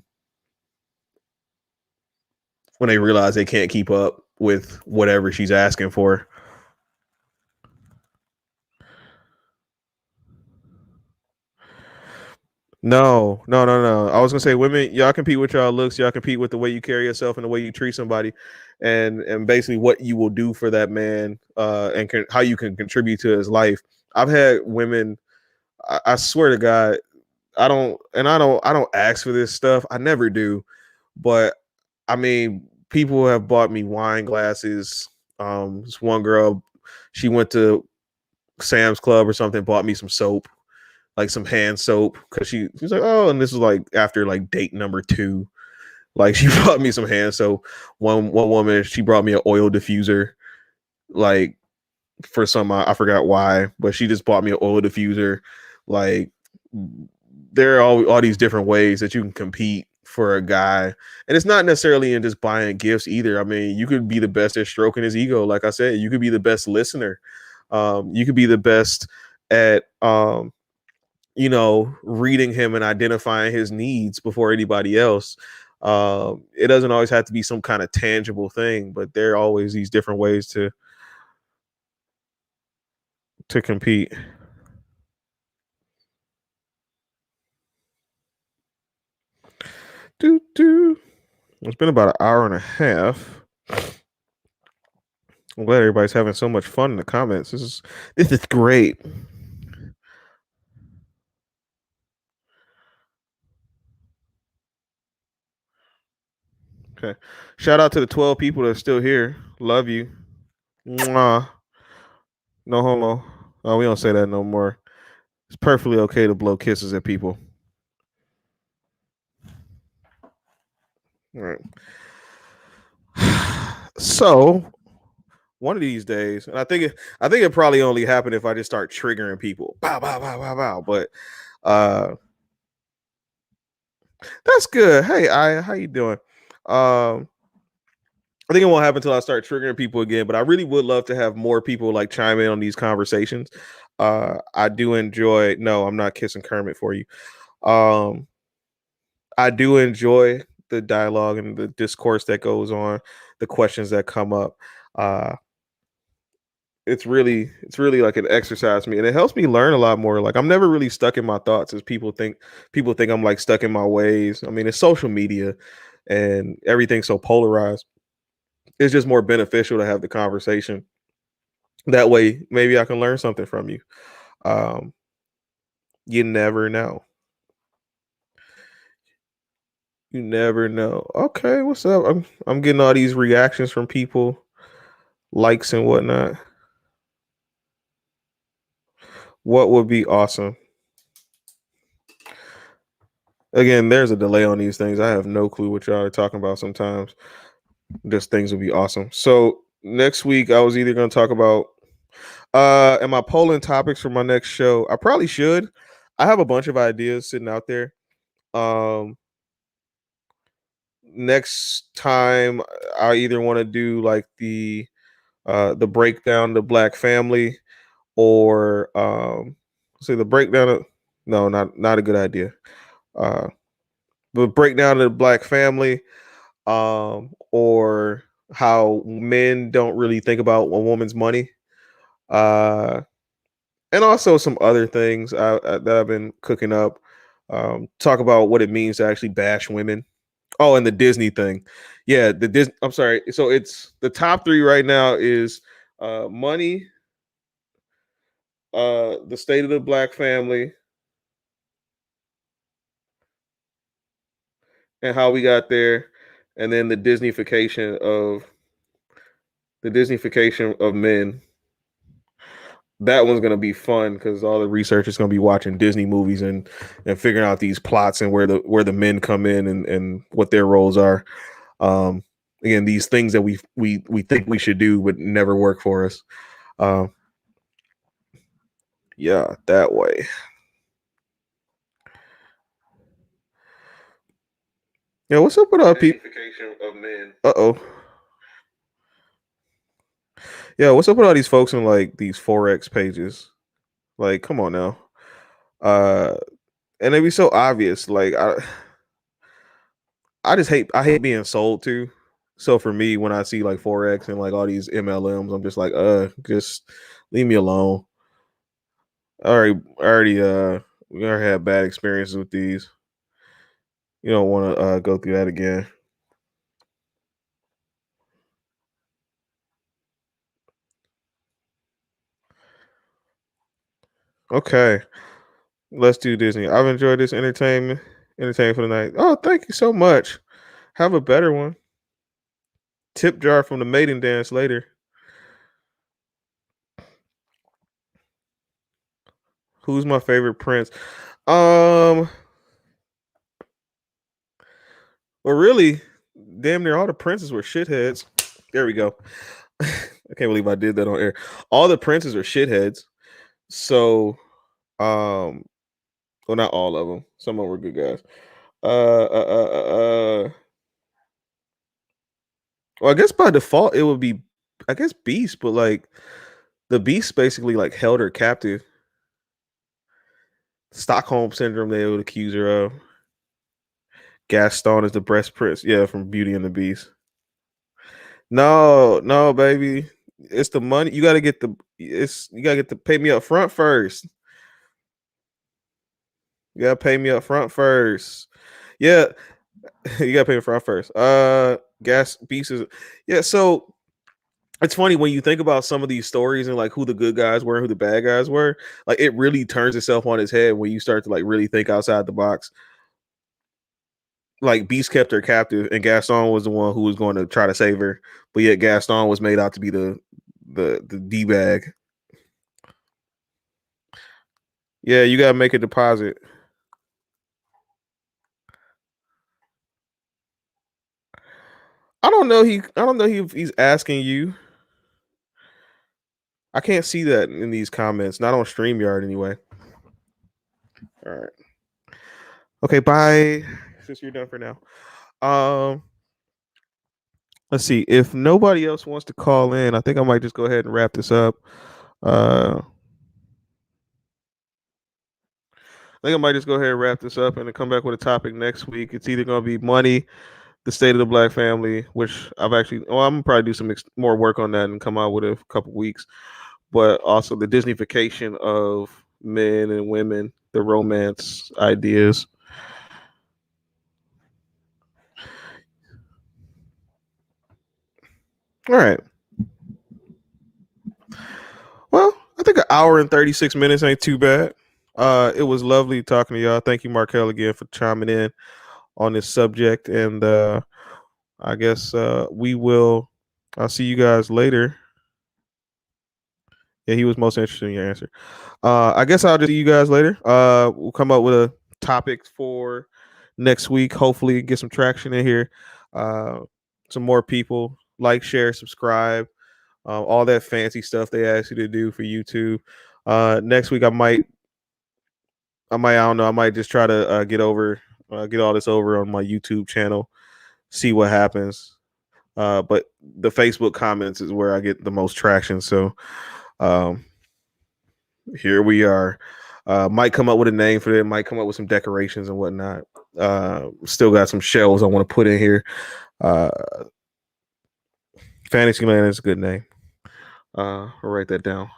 Speaker 1: when they realize they can't keep up with whatever she's asking for. No, no, no, no. I was gonna say, women, y'all compete with y'all looks. Y'all compete with the way you carry yourself and the way you treat somebody, and basically what you will do for that man, and how you can contribute to his life. I've had women. I swear to God, I don't ask for this stuff. I never do, but I mean, people have bought me wine glasses. This one girl, she went to Sam's Club or something, bought me some soap, like some hand soap, because she's like, oh, and this was like after like date number 2. Like she brought me some hand soap. One woman, she brought me an oil diffuser, like for some I forgot why, but she just bought me an oil diffuser. Like there are all these different ways that you can compete for a guy, and it's not necessarily in just buying gifts either. I mean, you could be the best at stroking his ego. Like I said, you could be the best listener. You could be the best at reading him and identifying his needs before anybody else. It doesn't always have to be some kind of tangible thing, but there are always these different ways to compete. Do do. It's been about an hour and a half. I'm glad everybody's having so much fun in the comments. This is great. Okay. Shout out to the 12 people that are still here. Love you. Mwah. No homo. Oh, we don't say that no more. It's perfectly okay to blow kisses at people. All right. So one of these days, and I think it probably only happened if I just start triggering people. Bow, bow, bow, bow, bow. But that's good. Hey, how you doing? I think it won't happen until I start triggering people again, but I really would love to have more people like chime in on these conversations. I do enjoy. No, I'm not kissing Kermit for you. Um, I do enjoy the dialogue and the discourse that goes on, the questions that come up. Uh, it's really like an exercise for me, and it helps me learn a lot more. Like I'm never really stuck in my thoughts as people think. People think I'm like stuck in my ways. I mean, it's social media, and everything's so polarized. It's just more beneficial to have the conversation. That way, maybe I can learn something from you. Um, you never know. You never know. Okay, what's up? I'm getting all these reactions from people, likes and whatnot. What would be awesome? Again, there's a delay on these things. I have no clue what y'all are talking about sometimes. Just things would be awesome. So next week I was either gonna talk about am I polling topics for my next show? I probably should. I have a bunch of ideas sitting out there. Um Next time I either want to do like the breakdown the black family or say the breakdown of no, not a good idea. Uh the breakdown of the black family, or how men don't really think about a woman's money, uh, and also some other things that I've been cooking up. Talk about what it means to actually bash women. Oh, and the Disney thing, yeah, the Disney. I'm sorry. So it's the top three right now is money, the state of the black family, and how we got there, and then the Disneyfication of men. That one's gonna be fun because all the researchers gonna be watching Disney movies and figuring out these plots and where the men come in and what their roles are. Um, Again, these things that we think we should do but never work for us. Um, yeah, that way. Yeah, what's up with all people? Uh oh. Yeah, what's up with all these folks in like these forex pages? Like, come on now. Uh, and they be so obvious. Like, I hate being sold to. So for me, when I see like forex and like all these MLMs, I'm just like, just leave me alone. We already had bad experiences with these. You don't want to go through that again. Okay, let's do Disney. I've enjoyed this entertainment for the night. Oh, thank you so much. Have a better one. Tip jar from the maiden dance later. Who's my favorite prince? Um, well, really, damn near all the princes were shitheads. There we go. I can't believe I did that on air. All the princes are shitheads. So, um, well, not all of them. Some of them were good guys. Well, I guess by default it would be, I guess Beast, but like the Beast basically like held her captive. Stockholm syndrome they would accuse her of. Gaston is the breast prince, yeah, from Beauty and the Beast. No, no, baby, it's the money. You gotta get the pay me up front first. You gotta pay me up front first. Yeah, you gotta pay me front first. Gas pieces. Yeah, so it's funny when you think about some of these stories and like who the good guys were and who the bad guys were. Like it really turns itself on its head when you start to like really think outside the box. Like Beast kept her captive, and Gaston was the one who was going to try to save her, but yet Gaston was made out to be the d bag. Yeah, you gotta make a deposit. I don't know he's asking you. I can't see that in these comments. Not on StreamYard anyway. All right. Okay, bye. Since you're done for now. Um, let's see. If nobody else wants to call in, I think I might just go ahead and wrap this up. Uh think I might just go ahead and wrap this up and then come back with a topic next week. It's either going to be money, the state of the black family, which I'm gonna probably do some more work on that and come out with a couple weeks, but also the Disneyfication of men and women, the romance ideas. All right. Well, I think an hour and 36 minutes ain't too bad. It was lovely talking to y'all. Thank you, Markel, again for chiming in on this subject. And I guess I'll see you guys later. Yeah, he was most interested in your answer. I guess I'll just see you guys later. We'll come up with a topic for next week. Hopefully get some traction in here. Some more people like, share, subscribe, all that fancy stuff they ask you to do for YouTube. Next week I don't know. I might just try to get all this over on my YouTube channel, see what happens. But the Facebook comments is where I get the most traction. So here we are. Might come up with a name for it. Might come up with some decorations and whatnot. Still got some shelves I want to put in here. Fantasyland is a good name. I'll write that down.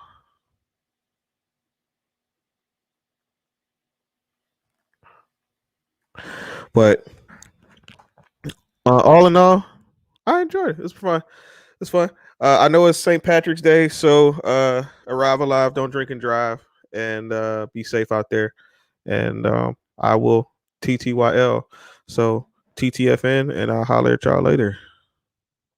Speaker 1: But all in all, I enjoyed it. It's fun. It's fun. I know it's St. Patrick's Day, so arrive alive, don't drink and drive, and be safe out there. And I will TTYL. So TTFN, and I'll holler at y'all later.